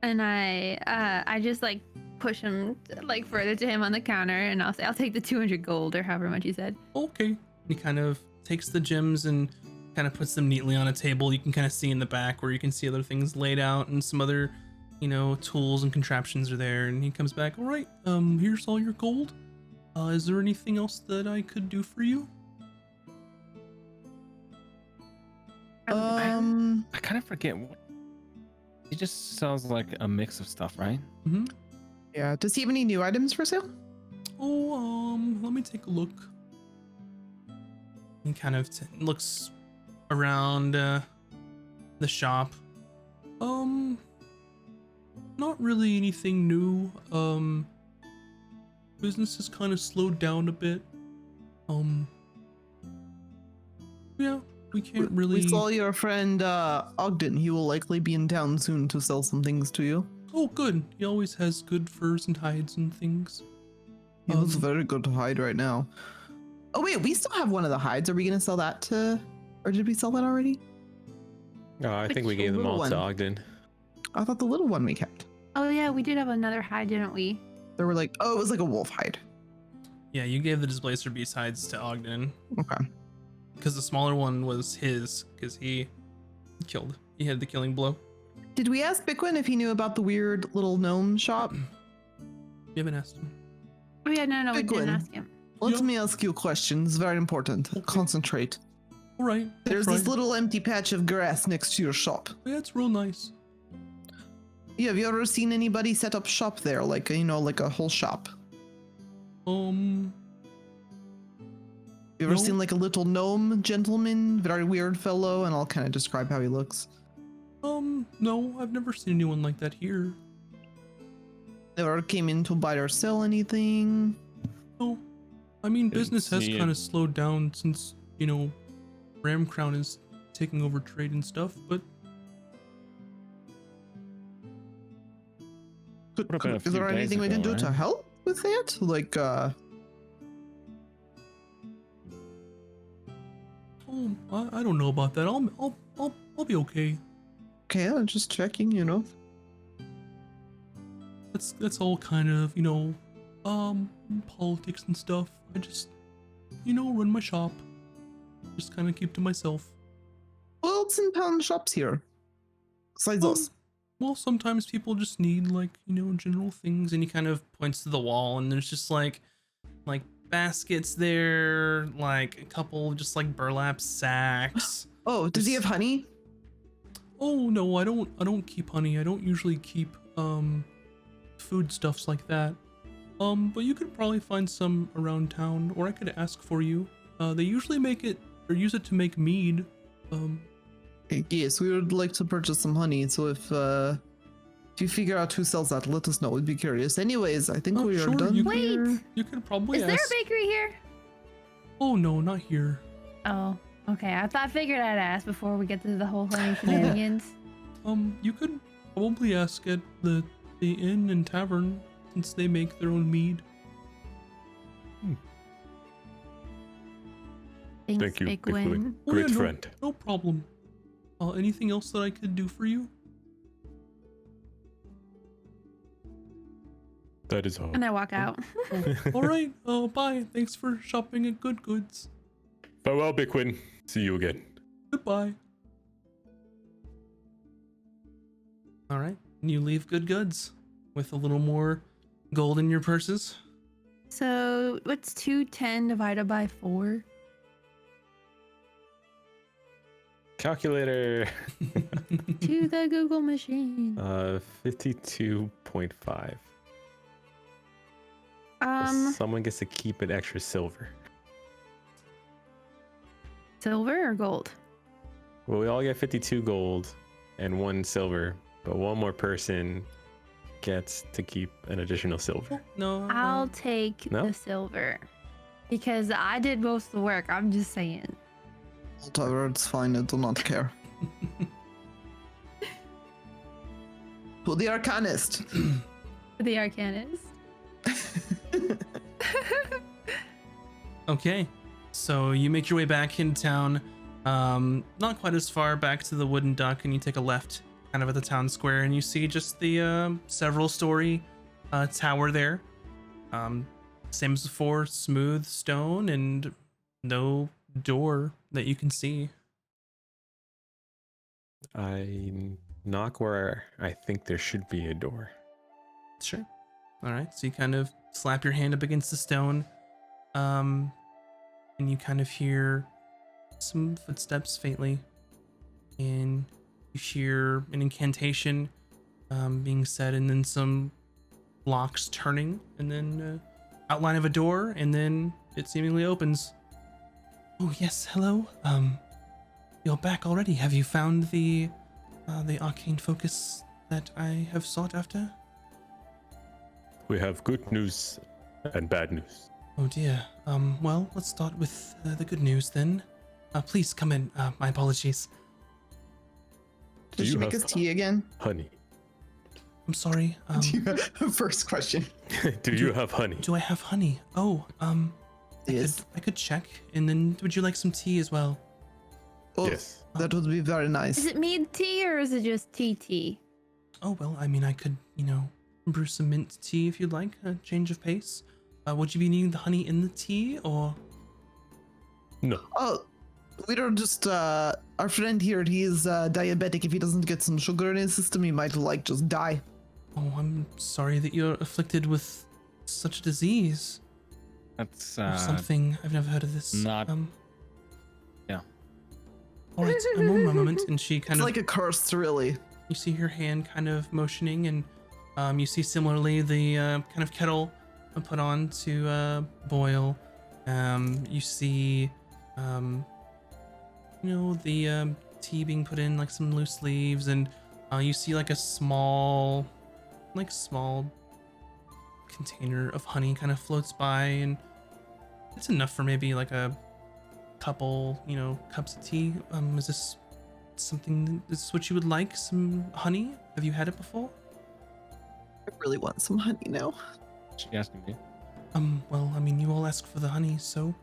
And I just like push him like further to him on the counter, and I'll say, I'll take the 200 gold or however much you said. Okay. He kind of takes the gems and kind of puts them neatly on a table. You can kind of see in the back where you can see other things laid out and some other, you know, tools and contraptions are there. And he comes back, all right, here's all your gold. Is there anything else that I could do for you? I kind of forget what. It just sounds like a mix of stuff, right? Mm-hmm. Yeah. Does he have any new items for sale? Oh, let me take a look. He kind of looks around the shop. Not really anything new. Business has kind of slowed down a bit. Yeah, we can't really. We saw your friend Ogden. He will likely be in town soon to sell some things to you. Oh, good. He always has good furs and hides and things. He looks very good to hide right now. Oh wait, we still have one of the hides. Are we gonna sell that to, or did we sell that already? I think we Which gave them little all one? to Ogden. I thought the little one we kept. Oh yeah, we did have another hide, didn't we? They were like, oh, it was like a wolf hide. Yeah, you gave the Displacer Beast hides to Ogden. Okay. Because the smaller one was his, because he had the killing blow. Did we ask Bickwin if he knew about the weird little gnome shop? You haven't asked him. Oh yeah, no, we Big didn't one. ask him. Let Yeah. me ask you a question. It's very important. Okay. Concentrate. All right. There's that's this right. little empty patch of grass next to your shop. Yeah, it's real nice. Yeah, have you ever seen anybody set up shop there? Like, you know, like a whole shop? Um, You ever No. seen like a little gnome gentleman? Very weird fellow, and I'll kind of describe how he looks. no, I've never seen anyone like that here. Never came in to buy or sell anything. Oh, I mean, Didn't business has see it. kind of slowed down since, you know, Ram Crown is taking over trade and stuff, but Would've been a Is few there days anything we ago, can do to right? help with that? Like, oh, I don't know about that. I'll be okay. okay, I'm just checking, you know. That's all kind of, you know, politics and stuff. I just, you know, run my shop. Just kind of keep to myself. Who else in town shops here? Besides us. Well, sometimes people just need, like, you know, general things, and he kind of points to the wall, and there's just like baskets there, like a couple just like burlap sacks. Oh, does he This- have honey? Oh no, I don't keep honey. I don't usually keep foodstuffs like that. But you could probably find some around town, or I could ask for you. They usually make it or use it to make mead. Yes, we would like to purchase some honey. So if you figure out who sells that, let us know. We'd be curious. Anyways, I think Oh, we are sure, done. you Wait, here. You could probably is there ask. a bakery here? Oh no, not here. Oh, okay. I figured I'd ask before we get to the whole honey shenanigans. You could probably ask at the inn and tavern, since they make their own mead. Thanks, Thank you, Big Big Win. Win. Oh, Great yeah, no- friend. No problem. Anything else that I could do for you? That is all. And I walk out. All right. Bye. Thanks for shopping at Good Goods. Farewell, Bickwin. See you again. Goodbye. All right. And you leave Good Goods with a little more gold in your purses. So what's 210 divided by 4? Calculator. To the Google machine. 52.5. Someone gets to keep an extra silver. Silver or gold? Well, we all get 52 gold and 1 silver, but one more person gets to keep an additional silver. No, I'll take No? the silver because I did most of the work. I'm just saying. Whatever, it's fine. I do not care. To the Arcanist. The Arcanist. Okay, so you make your way back in town, not quite as far back to the Wooden Duck, and you take a left kind of at the town square, and you see just the several story tower there. Same as before, smooth stone and no door that you can see. I knock where I think there should be a door. Sure. All right, so you kind of slap your hand up against the stone, and you kind of hear some footsteps faintly, and you hear an incantation being said, and then some locks turning, and then outline of a door, and then it seemingly opens. Oh yes, hello. You're back already. Have you found the arcane focus that I have sought after? We have good news and bad news. Oh dear. Well, let's start with the good news then. Please come in. My apologies. Did she make us tea again? Honey? I'm sorry. First question. Do you have honey? Do I have honey? Oh, Yes. I could check. And then would you like some tea as well? Oh, Yes. that would be very nice. Is it mead tea or is it just tea? Oh, well, I mean, I could, brew some mint tea if you'd like. A change of pace. Would you be needing the honey in the tea or? No. Oh, we don't just, our friend here, he is diabetic. If he doesn't get some sugar in his system, he might, just die. Oh, I'm sorry that you're afflicted with such a disease. That's Or something. I've never heard of this. not- yeah. All right, a moment. And she kind It's of, like a curse, really. you see her hand kind of motioning, and you see similarly the kind of kettle put on to boil. You see, the tea being put in, like some loose leaves, and you see like a small container of honey kind of floats by, and it's enough for maybe like a couple, cups of tea. Is this something? Is this what you would like? Some honey? Have you had it before? I really want some honey now. She asking me. Well, I mean, you all asked for the honey, so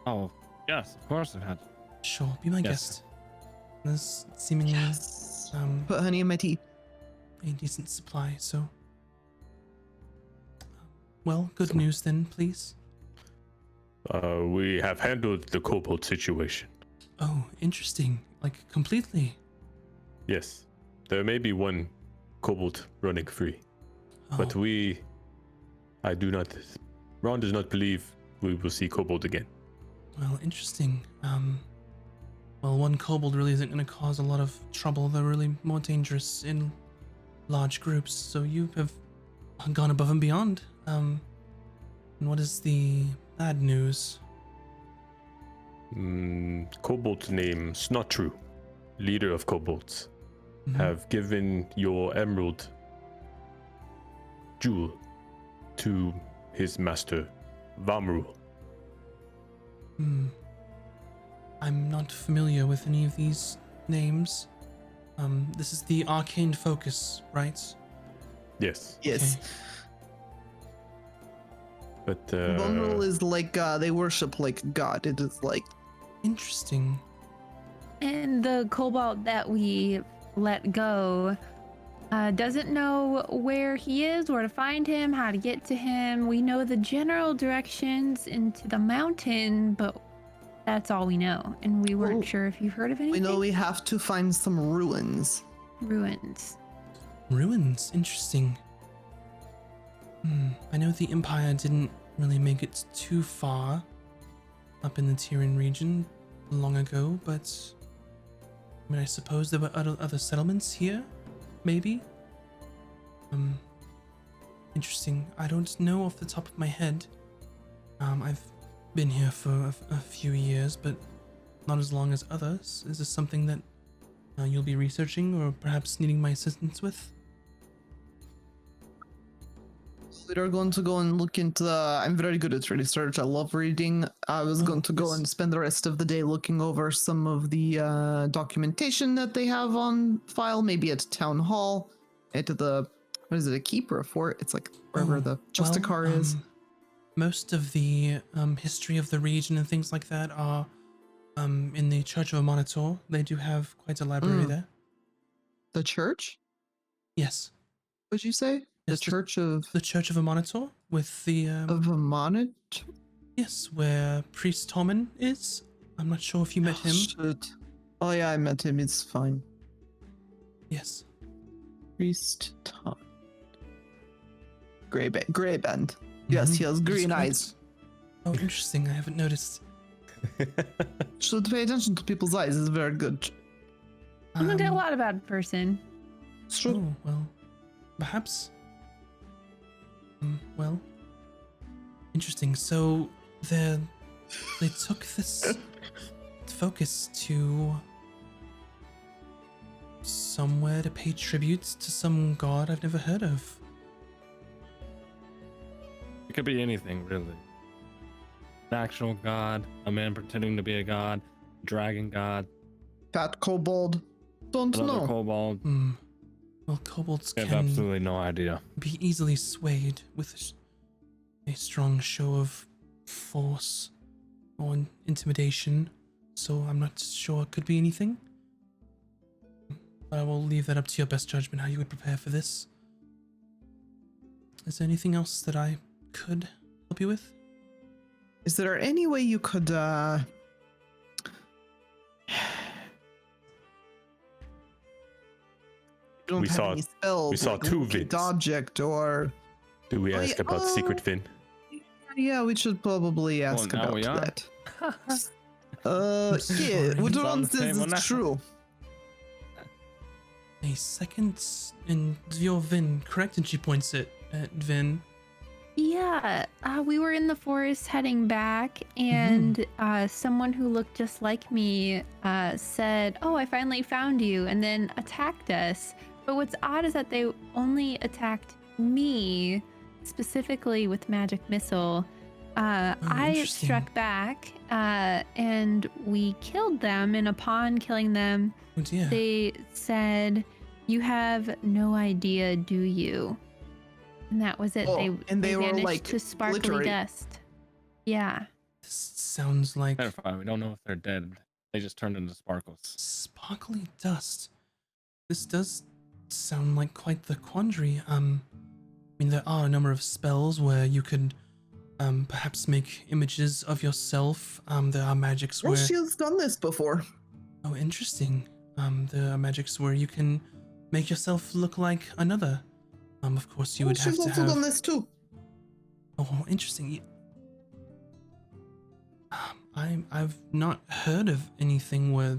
Oh, yes, of course I've had. sure, be my Yes. guest. There's seemingly Yes. um Put honey in my tea. a decent supply, so well, good news then, please. We have handled the kobold situation. Oh, interesting. Like completely. Yes. There may be one kobold running free, but Oh, Ron does not believe we will see kobold again. well, interesting. Well, one kobold really isn't going to cause a lot of trouble. They're really more dangerous in large groups, so you have gone above and beyond. And what is the bad news? Kobold's name, Snotru, leader of kobolds, Mhm. have given your emerald jewel to his master, Vamru. I'm not familiar with any of these names. This is the arcane focus, right? Yes, Yes. Okay. but Vulnerable is like, they worship like God. It is like, Interesting. And the cobalt that we let go doesn't know where he is, where to find him, how to get to him. We know the general directions into the mountain, but that's all we know. And we weren't Well, sure if you've heard of anything. we know we have to find some ruins. Ruins. Ruins. Interesting. I know the Empire didn't really make it too far up in the Tyrian region long ago, but I mean, I suppose there were other settlements here, maybe. Interesting. I don't know off the top of my head. I've been here for a few years, but not as long as others. Is this something that you'll be researching or perhaps needing my assistance with? We're going to go and look into. I'm very good at research. I love reading. I was going to go yes. and spend the rest of the day looking over some of the documentation that they have on file, maybe at town hall, at the what is it, a keep or a fort? It's like wherever the Justicar is. Most of the history of the region and things like that are in the Church of a Monitor. They do have quite a library there. The church? Yes. What'd you say? The Yes, Church of The Church of a Monitor with the a Monitor? yes, where Priest Tommen is. I'm not sure if you met him. Shit. Oh yeah, I met him. It's fine. Yes. Priest Tom. Gray band. Yes, he has That's green correct. eyes. Oh, interesting. I haven't noticed. Should pay attention to people's eyes. It's very good. I don't know a Um, lot about a person. It's true. Oh, well, perhaps. Well, interesting. So they took this focus to somewhere to pay tribute to some god I've never heard of. It could be anything, really. An actual god, a man pretending to be a god, dragon god, Fat kobold. Don't another know. kobold. Well, kobolds I have can absolutely no idea. be easily swayed with a strong show of force or intimidation, so I'm not sure it could be anything. But I will leave that up to your best judgment how you would prepare for this. Is there anything else that I could help you with? Is there any way you could You don't We have saw- any spells, we saw like two locate Vins. object or Do we Oh, ask yeah, about Secret Vin? yeah, we should probably ask now about we are. that. I'm sorry. Yeah, which It's on one the says table now. it's true? A second in your Vin, correct? And she points it at Vin. Yeah, we were in the forest heading back, and someone who looked just like me said, "Oh, I finally found you," and then attacked us. But what's odd is that they only attacked me specifically with magic missile. I interesting. struck back, and we killed them. And upon killing them, Oh dear. they said, "You have no idea, do you?" And that was it. Oh, and they were, vanished like, to sparkly glittery. dust. Yeah. This sounds like Terrifying. We don't know if they're dead. They just turned into sparkles. sparkly dust. This does sound like quite the quandary. I mean, there are a number of spells where you could perhaps make images of yourself. There are magics Well, where she has done this before. oh, interesting. There are magics where you can make yourself look like another. Of course, you Well, would have she's to also have. done this too. Oh, interesting. I've not heard of anything where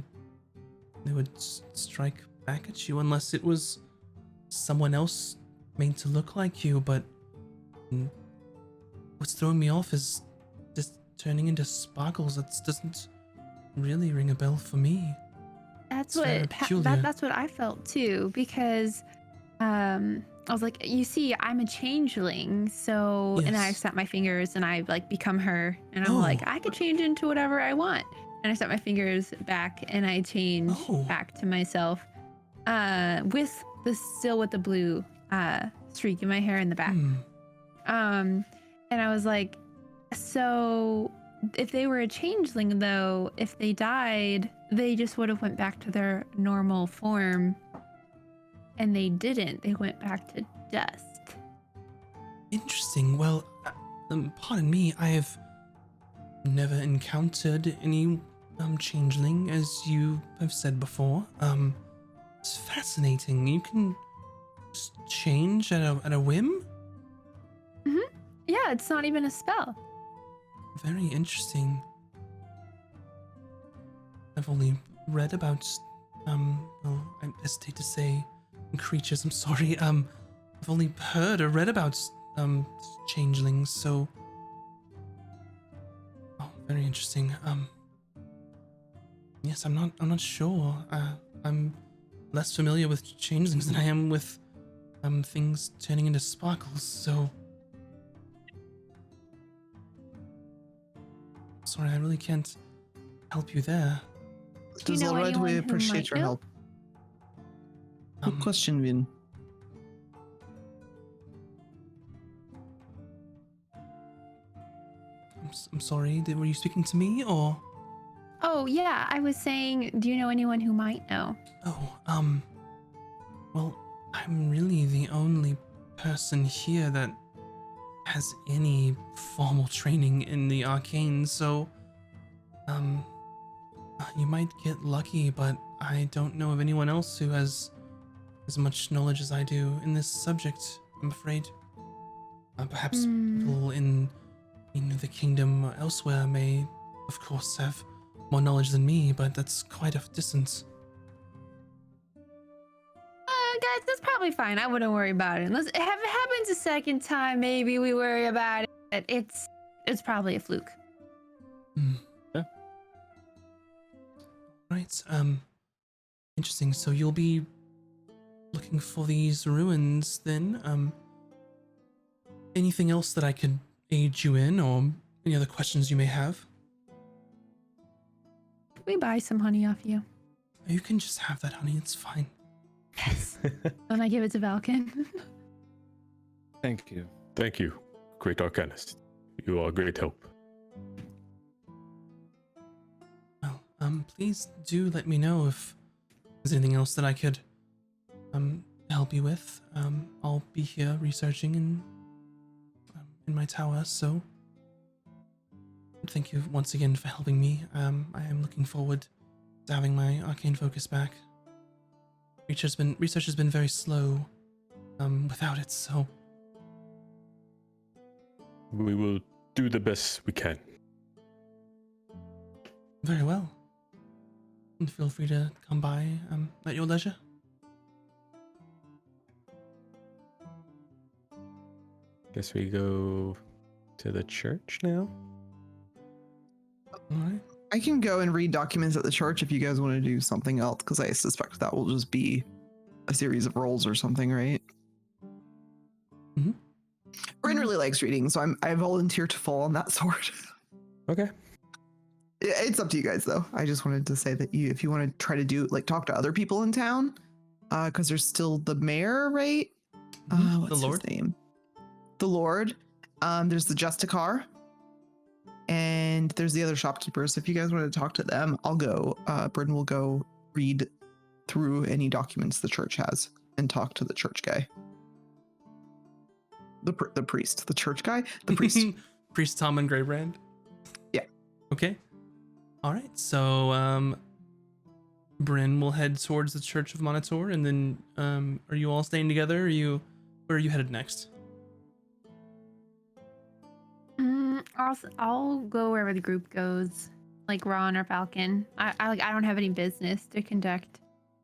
they would strike back at you unless it was someone else made to look like you. But what's throwing me off is just turning into sparkles. That doesn't really ring a bell for me. That's It's very what peculiar. that's what I felt too, because I was like, you see, I'm a changeling, so and I Yes. snap my fingers and I like become her, and I'm like, Oh. I could change into whatever I want, and I snap my fingers back and I change Oh. back to myself, with the blue streak in my hair in the back. And I was like, so if they were a changeling though, if they died, they just would have went back to their normal form. And they didn't. They went back to dust. Interesting. Well, pardon me. I have never encountered any changeling, as you have said before. It's fascinating. You can just change at a whim. Yeah, it's not even a spell. Very interesting. I've only read about well, I hesitate to say creatures, I'm sorry. I've only heard or read about, changelings, so... Oh, very interesting. Yes, I'm not sure. I'm less familiar with changelings than I am with, things turning into sparkles, so... Sorry, I really can't help you there. Do you It is know alright, anyone we who appreciate might your know? help. Good question, Vin. I'm sorry, were you speaking to me, or? Oh, yeah, I was saying, do you know anyone who might know? Oh, well, I'm really the only person here that has any formal training in the arcane, so, you might get lucky, but I don't know of anyone else who has as much knowledge as I do in this subject, I'm afraid. Perhaps people in the kingdom or elsewhere may, of course, have more knowledge than me, but that's quite a distance. Guys, that's probably fine. I wouldn't worry about it. Unless if it happens a second time, maybe we worry about it. It's probably a fluke. Yeah. Right, interesting. So you'll be looking for these ruins then? Anything else that I could aid you in, or any other questions you may have? Can we buy some honey off you? You can just have that, honey. It's fine. Yes. Then I give it to Valken. Thank you. Thank you, great Arcanist. You are a great help. Well, please do let me know if there's anything else that I could, help you with. I'll be here researching in my tower, so thank you once again for helping me. I am looking forward to having my arcane focus back. Research has been very slow, without it, so... We will do the best we can. Very well. And feel free to come by, at your leisure. Guess we go to the church now? Alright. I can go and read documents at the church if you guys want to do something else, because I suspect that will just be a series of rolls or something, right? Mhm. Bryn really likes reading, so I volunteer to fall on that sword. Okay. It's up to you guys, though. I just wanted to say that if you want to try to do, like, talk to other people in town, because there's still the mayor, right? What's The Lord? his name? The Lord. There's the Justicar. And there's the other shopkeepers. If you guys want to talk to them, I'll go. Bryn will go read through any documents the church has and talk to the church guy. The priest. The church guy? The priest. Priest Tom and Greybrand? Yeah. Okay. Alright, so, Bryn will head towards the Church of Monitor, and then, are you all staying together? Where are you headed next? I'll go wherever the group goes, like Ron or Falcon. I don't have any business to conduct.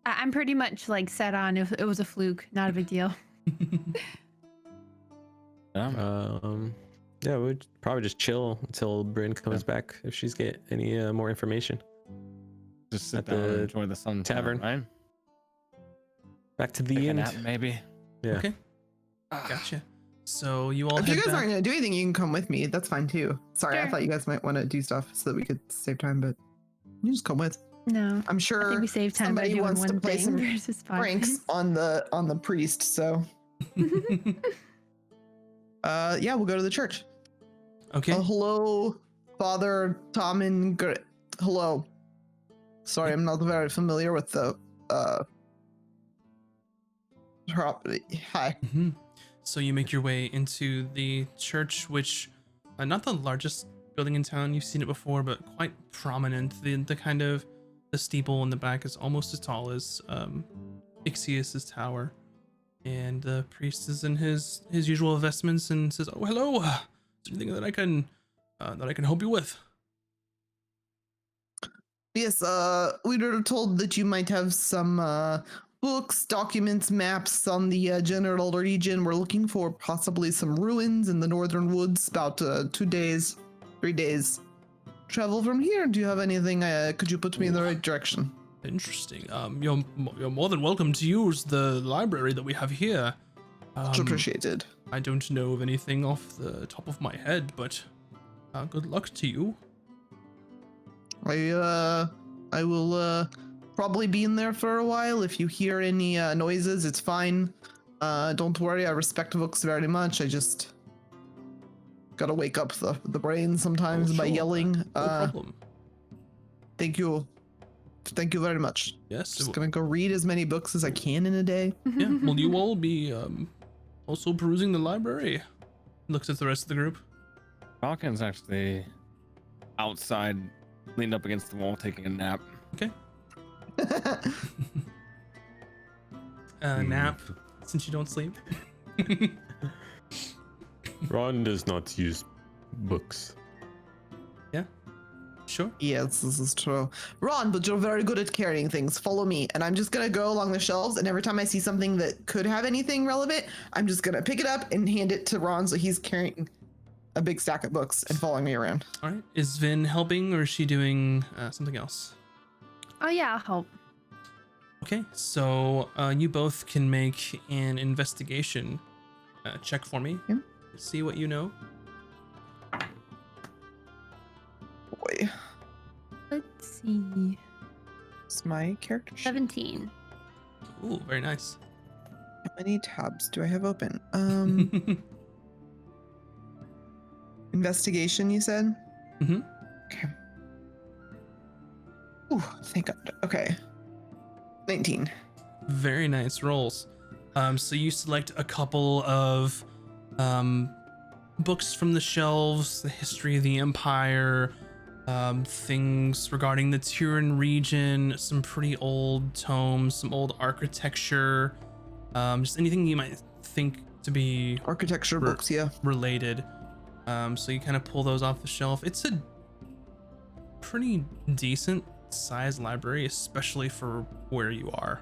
I'm pretty much like set on if it was a fluke, not a big deal. Yeah, we'd probably just chill until Bryn comes back if she's get any more information. Just sit At down and the enjoy the sun tavern. right? Back to the Take a end. nap, maybe. Yeah. Okay, gotcha. So you all If head you guys back. aren't going to do anything, you can come with me. That's fine, too. Sorry, I Sure. thought you guys might want to do stuff so that we could save time, but you just come with. No, I'm I sure think we save time by somebody doing wants to one play thing some versus five pranks things. on the priest, so yeah, we'll go to the church. Okay. Hello, Father Tom and hello. Sorry, I'm not very familiar with the property. Hi. Mhm. So you make your way into the church, which, not the largest building in town. You've seen it before, but quite prominent. The kind of the steeple in the back is almost as tall as Ixius's tower, and the priest is in his usual vestments and says, "Oh, hello. Is there anything that I can help you with?" Yes, we were told that you might have some books, documents, maps on the general region. We're looking for possibly some ruins in the northern woods, about 2 days, 3 days. Travel from here. Do you have anything? Could you put me in the right direction? Interesting. You're more than welcome to use the library that we have here. Much appreciated. I don't know of anything off the top of my head, but good luck to you. I will probably be in there for a while. If you hear any noises, it's fine. Don't worry, I respect books very much. I just gotta wake up the brain sometimes by sure. yelling. No problem. Thank you. Thank you very much. Yes. Just gonna go read as many books as I can in a day. Yeah. Will you all be also perusing the library? Looks at the rest of the group. Falcon's actually outside, leaned up against the wall, taking a nap. Okay. Nap, since you don't sleep. Ron does not use books. Sure. Yes, this is true. Ron, but you're very good at carrying things. Follow me. And I'm just gonna go along the shelves, and every time I see something that could have anything relevant, I'm just gonna pick it up and hand it to Ron so he's carrying a big stack of books and following me around. All right. Is Vin helping, or is she doing something else? Oh yeah, I'll help. Okay. So you both can make an investigation check for me. Yeah. See what you know. Boy, Let's see. it's my character sheet. 17. Ooh, very nice. How many tabs do I have open? Investigation, you said? Mm-hmm. Okay. Ooh, thank God. Okay. 19. Very nice rolls. So you select a couple of books from the shelves, the history of the Empire, things regarding the Turin region, some pretty old tomes, some old architecture, just anything you might think to be Architecture books, yeah. related. So you kind of pull those off the shelf. It's a pretty decent sized library, especially for where you are.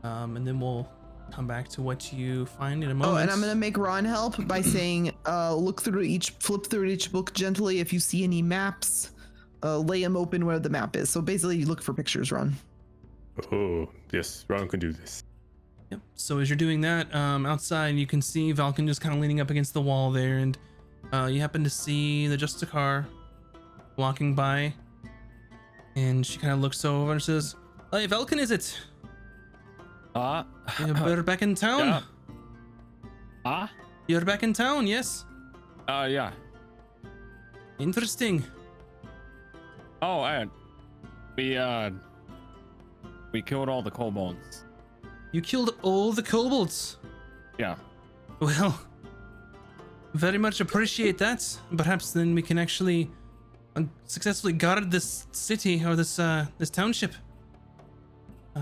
And then we'll come back to what you find in a moment. Oh, and I'm gonna make Ron help by saying, flip through each book gently. If you see any maps, lay them open where the map is. So basically, you look for pictures, Ron. Oh, yes, Ron can do this. Yep. So as you're doing that, outside you can see Valken just kind of leaning up against the wall there, and you happen to see the Justicar walking by, and she kind of looks over and says, "Hey, Valken, is it? You're back in town? Yeah. You're back in town, yes? Yeah. Interesting. Oh, and we killed all the kobolds. You killed all the kobolds. Yeah. Well, very much appreciate that. Perhaps then we can actually successfully guard this city or this township.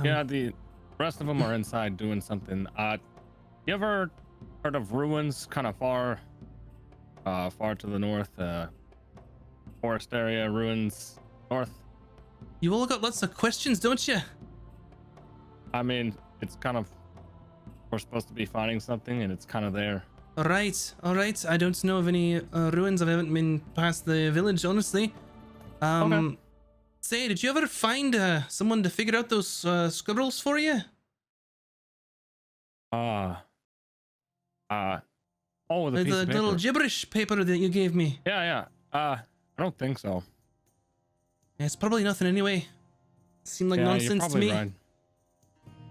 Yeah, the rest of them are inside doing something. You ever heard of ruins kind of far to the north? Forest area, ruins north? You all got lots of questions, don't you? I mean, it's kind of, we're supposed to be finding something and it's kind of there. All right. I don't know of any ruins. I haven't been past the village, honestly. Okay. Say, did you ever find someone to figure out those scribbles for you? Oh, the The piece of paper. little gibberish paper that you gave me. Yeah. I don't think so. Yeah, it's probably nothing anyway. Seemed like yeah, you're nonsense to probably me. right.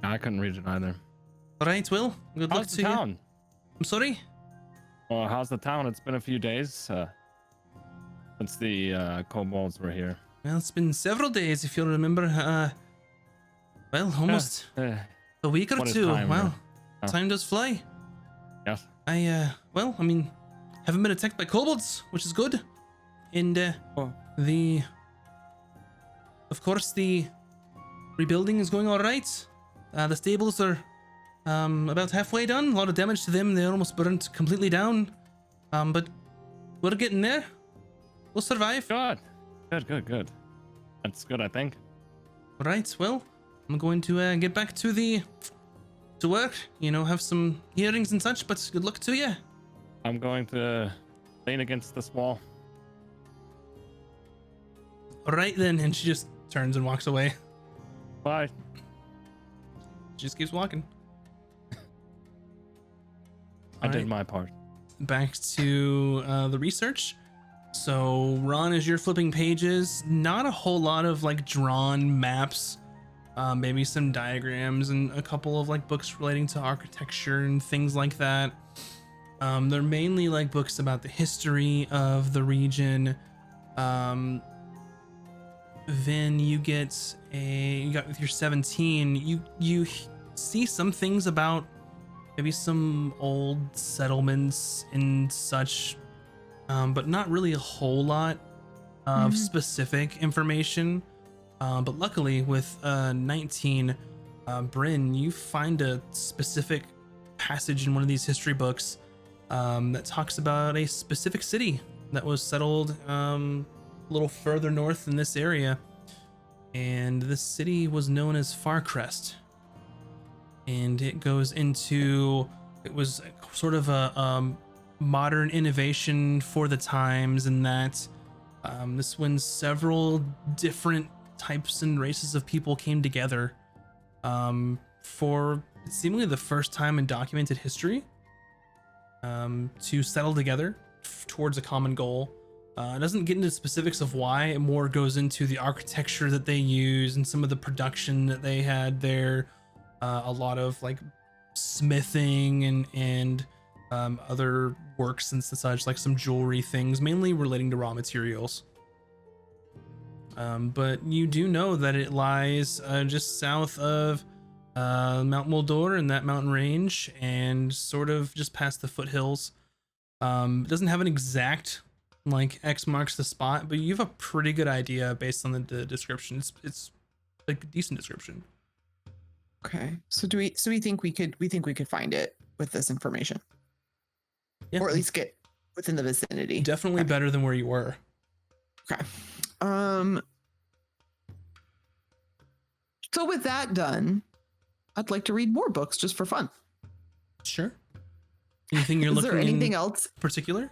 I couldn't read it either. All right, well, good luck How's to the you. town? I'm sorry. Well, how's the town? It's been a few days since the kobolds were here. Well, it's been several days, if you'll remember. Well, almost a week or What is two. time, Wow, yeah. time does fly. Yes. Well, I mean, haven't been attacked by kobolds, which is good. And Oh. of course, the rebuilding is going all right. The stables are about halfway done. A lot of damage to them. They're almost burnt completely down. But we're getting there. We'll survive. Good. That's good, I think. All right, well, I'm going to get back to work. You know, have some hearings and such. But good luck to you. I'm going to lean against this wall. All right then, and she just turns and walks away. Bye. She just keeps walking. I All did right. my part. Back to the research. So Ron, as you're flipping pages, not a whole lot of like drawn maps, maybe some diagrams and a couple of like books relating to architecture and things like that. They're mainly like books about the history of the region. Vin, you got with your 17, you see some things about maybe some old settlements and such, but not really a whole lot of specific information. But luckily with 19, Bryn, you find a specific passage in one of these history books that talks about a specific city that was settled a little further north in this area. And this city was known as Farcrest. And it goes into, it was sort of a modern innovation for the times, in that this when several different types and races of people came together for seemingly the first time in documented history to settle together towards a common goal. It doesn't get into specifics of why. It more goes into the architecture that they use and some of the production that they had there. A lot of like smithing and other works and such, like some jewelry things, mainly relating to raw materials. But you do know that it lies just south of Mount Moldor in that mountain range, and sort of just past the foothills. It doesn't have an exact like X marks the spot, but you have a pretty good idea based on the description. It's like a decent description. Okay. So we think we could find it with this information, Yeah, or at least get within the vicinity. definitely better than where you were. Okay. So with that done, I'd like to read more books just for fun. Sure. Anything you're Is looking there anything in else? particular?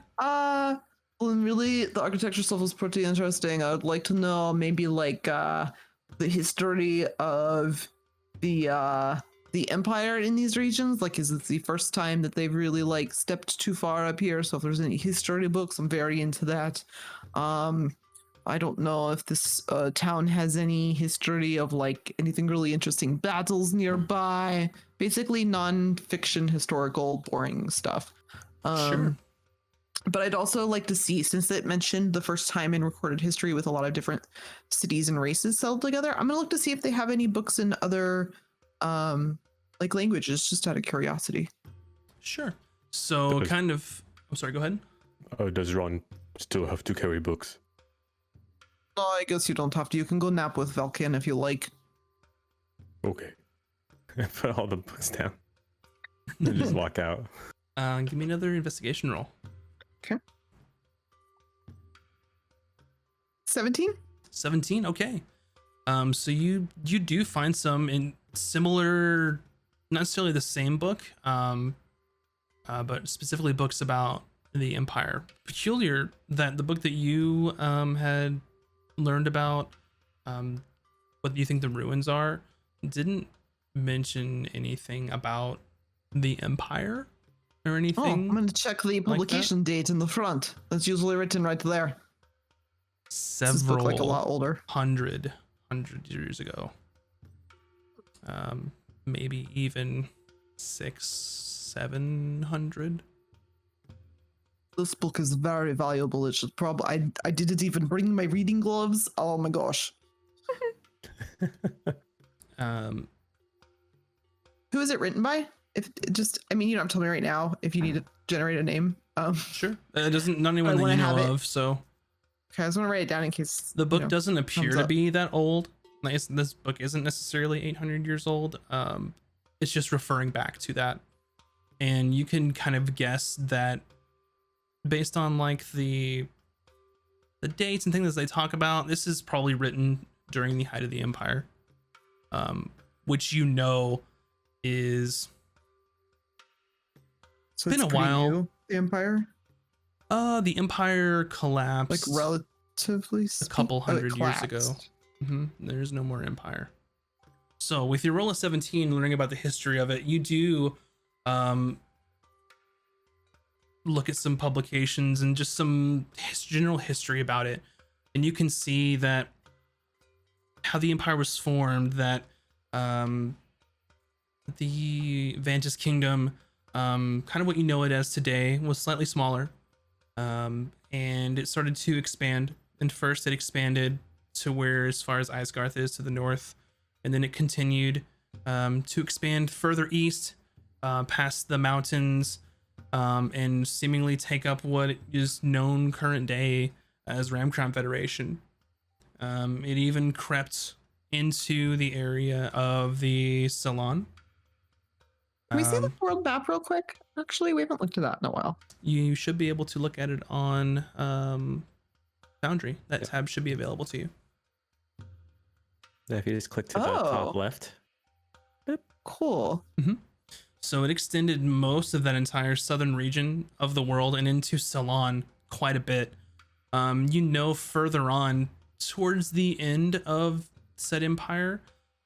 Well, and really, the architecture stuff was pretty interesting. I would like to know maybe like the history of the empire in these regions. Like, is it the first time that they've really like stepped too far up here? So if there's any history books, I'm very into that. I don't know if this town has any history of like anything really interesting battles nearby. Basically non-fiction, historical, boring stuff. Sure. But I'd also like to see, since it mentioned the first time in recorded history with a lot of different cities and races settled together, I'm gonna look to see if they have any books in other like languages, just out of curiosity. Sure. So Does- kind of, I'm sorry, go ahead. Does Ron still have to carry books? No, I guess you don't have to. You can go nap with Valken if you like. Okay. Put all the books down and just walk out. Give me another investigation roll. 17? 17. Okay. So you do find some in similar, not necessarily the same book, but specifically books about the Empire. Peculiar that the book that you had learned about, what you think the ruins are, didn't mention anything about the Empire or Oh, anything. I'm going to check the publication date in the front. That's usually written right there. Does this Several book like a lot older? hundred years ago, maybe even 600-700. This book is very valuable. It should probably. I didn't even bring my reading gloves. Oh my gosh. Who is it written by? If just, I mean, you don't have to tell me right now if you need to generate a name. Sure. It doesn't, not anyone that wanna you know have it. of. So Okay, I just want to write it down in case the book you know, doesn't appear comes to up. be that old. Like this book isn't necessarily 800 years old. It's just referring back to that, and you can kind of guess that based on like the dates and things that they talk about. This is probably written during the height of the Empire, which you know is So been it's a pretty while. new, the Empire? The Empire collapsed Like relatively a couple hundred years ago. collapsed. There's no more Empire. So with your roll of 17, learning about the history of it, you do look at some publications and just some general history about it, and you can see that how the Empire was formed, that the Vantis Kingdom, kind of what you know it as today, was slightly smaller, and it started to expand. And first it expanded to where, as far as Isgarth is to the north, and then it continued to expand further east, past the mountains, and seemingly take up what is known current day as Ramcrown Federation. It even crept into the area of the Salon. Can we see the world map real quick? Actually, we haven't looked at that in a while. You should be able to look at it on Foundry. That tab should be available to you. If you just click to the top left. Cool. So it extended most of that entire southern region of the world and into Salon quite a bit. You know, further on towards the end of said empire,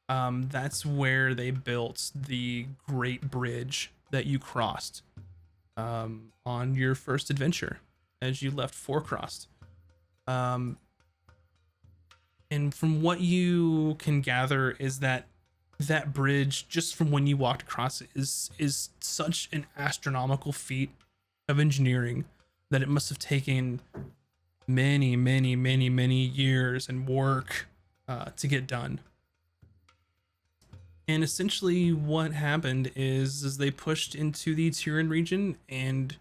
that's where they built the Great Bridge that you crossed on your first adventure as you left Forecrossed. And from what you can gather is that that bridge, just from when you walked across it, is such an astronomical feat of engineering that it must have taken many years and work to get done. And essentially what happened is they pushed into the Turin region and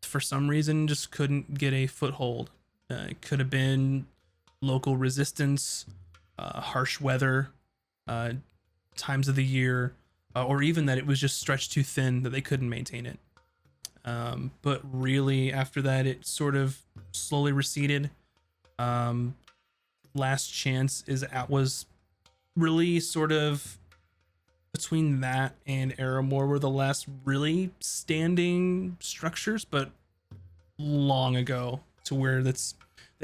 for some reason just couldn't get a foothold. It could have been local resistance, harsh weather, times of the year, or even that it was just stretched too thin that they couldn't maintain it. But really after that it sort of slowly receded. Last Chance was really sort of between that and Aramore were the last really standing structures, but long ago, to where they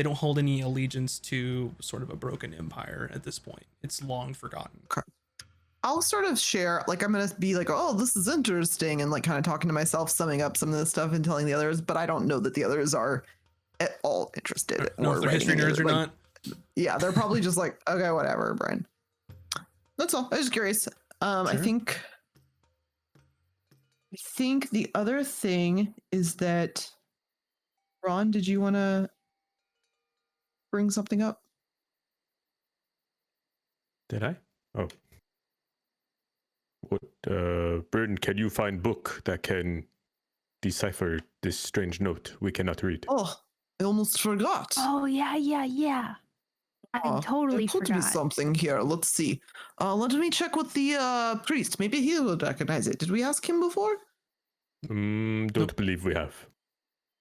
don't hold any allegiance to sort of a broken empire at this point. It's long forgotten. I'll sort of share, like, I'm going to be like, oh, this is interesting, and like kind of talking to myself, summing up some of this stuff and telling the others, but I don't know that the others are at all interested. No, if they're history nerds or like, not. Yeah, they're probably just like, okay, whatever, Brian. That's all. I was just curious. Sure. I think the other thing is that, Ron, did you want to bring something up? Did I? Oh. What, Burden, can you find book that can decipher this strange note we cannot read? Oh, I almost forgot. Oh, yeah. I totally there could be forgot. something here. Let's see. Let me check with the priest. Maybe he would recognize it. Did we ask him before? Don't believe we have.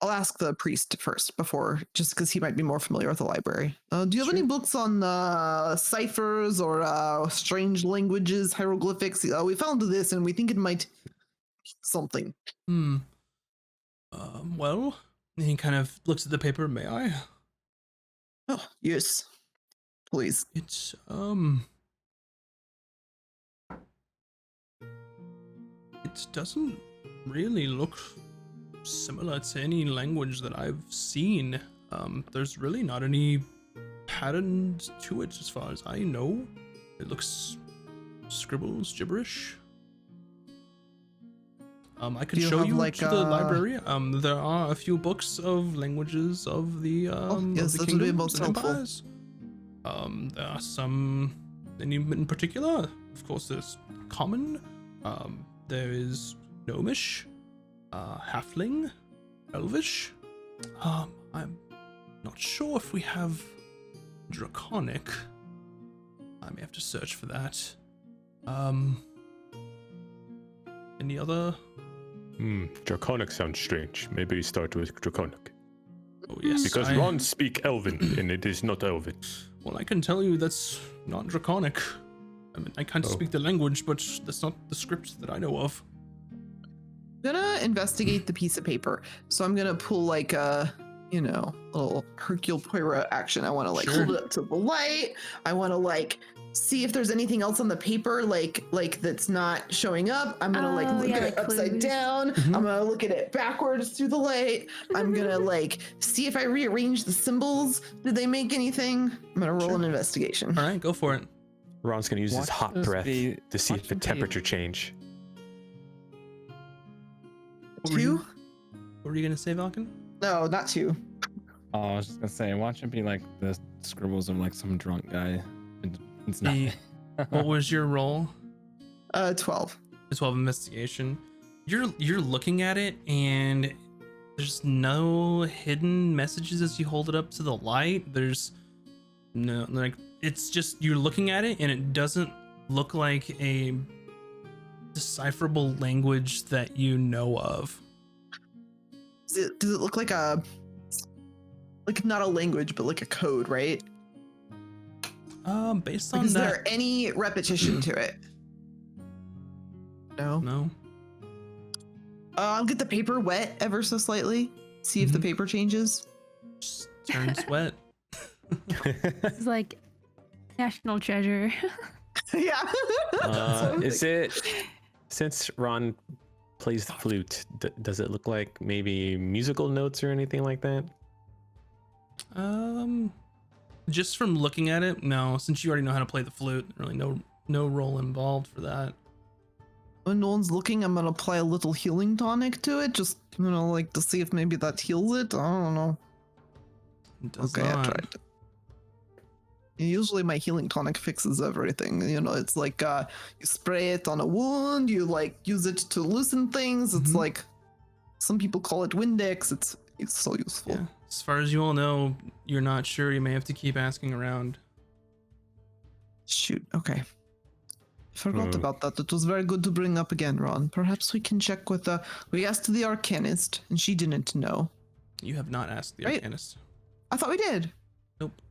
I'll ask the priest first before, just because he might be more familiar with the library. Do you have any books on ciphers or strange languages, hieroglyphics? We found this and we think it might mean something. Well, he kind of looks at the paper. May I? Oh, yes. Please. It doesn't really look similar to any language that I've seen. There's really not any patterns to it as far as I know. It looks scribbles, gibberish. I could show you like, to the library. There are a few books of languages of the yes, of the that would be kingdoms most and helpful. empires. There are some, any in particular. Of course, there's Common. There is Gnomish, Halfling, Elvish. I'm not sure if we have Draconic. I may have to search for that. Any other? Draconic sounds strange. Maybe we start with Draconic. Oh yes, Because Ron speak Elven, and it is not Elven. Well, I can tell you that's not Draconic. I mean, I can't Oh. speak the language, but that's not the script that I know of. I'm gonna investigate the piece of paper. So I'm gonna pull like a, little Hercule Poirot action. I want to like Sure. hold it up to the light. I want to like see if there's anything else on the paper like that's not showing up. I'm gonna like Oh, look yeah, at like it upside clues. down. Mhm. I'm gonna look at it backwards through the light. I'm gonna like see if I rearrange the symbols. Did they make anything? I'm gonna roll Sure. an investigation. All right, go for it. Ron's gonna use his Watch hot this breath be- to see watch if the him be- temperature change. What were you- 2? What were you gonna say, Valken? No, not 2. Oh, I was just gonna say, watch it be like the scribbles of like some drunk guy. It's not. The- What was your roll? 12. The 12 investigation. You're looking at it, and there's no hidden messages as you hold it up to the light. There's no like it's just you're looking at it, and it doesn't look like a decipherable language that you know of. Does it look like not a language, but like a code, right? Based Like, on is that, there any repetition to it? No. no. I'll get the paper wet ever so slightly. See if the Mhm. paper changes. Just turns wet. It's like national treasure. Yeah. Is it, since Ron plays the flute, does it look like maybe musical notes or anything like that? Just from looking at it, no. Since you already know how to play the flute, really no role involved for that. When no one's looking, I'm gonna apply a little healing tonic to it, just like to see if maybe that heals it. I don't know. It does Okay, I not. tried. Usually my healing tonic fixes everything. It's like you spray it on a wound, you like use it to loosen things. It's Mhm. like some people call it Windex. It's so useful. Yeah. As far as you all know, you're not sure. You may have to keep asking around. Shoot, okay. Forgot Hmm. about that. It was very good to bring up again, Ron. Perhaps we can check with we asked the Arcanist and she didn't know. You have not asked the Right. Arcanist. I thought we did. Nope.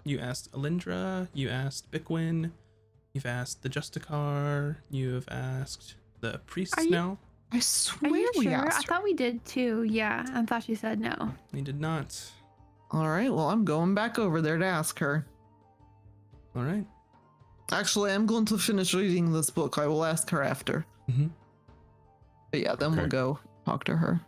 You asked Alindra. You asked Bickwin. You've asked the Justicar. You have asked the priests Are you- now. I Are swear you we sure? I asked her. thought we did too. Yeah, I thought she said no. They did not. All right, well, I'm going back over there to ask her. All right. Actually, I'm going to finish reading this book. I will ask her after. Mhm. But yeah, then we'll Okay. go talk to her.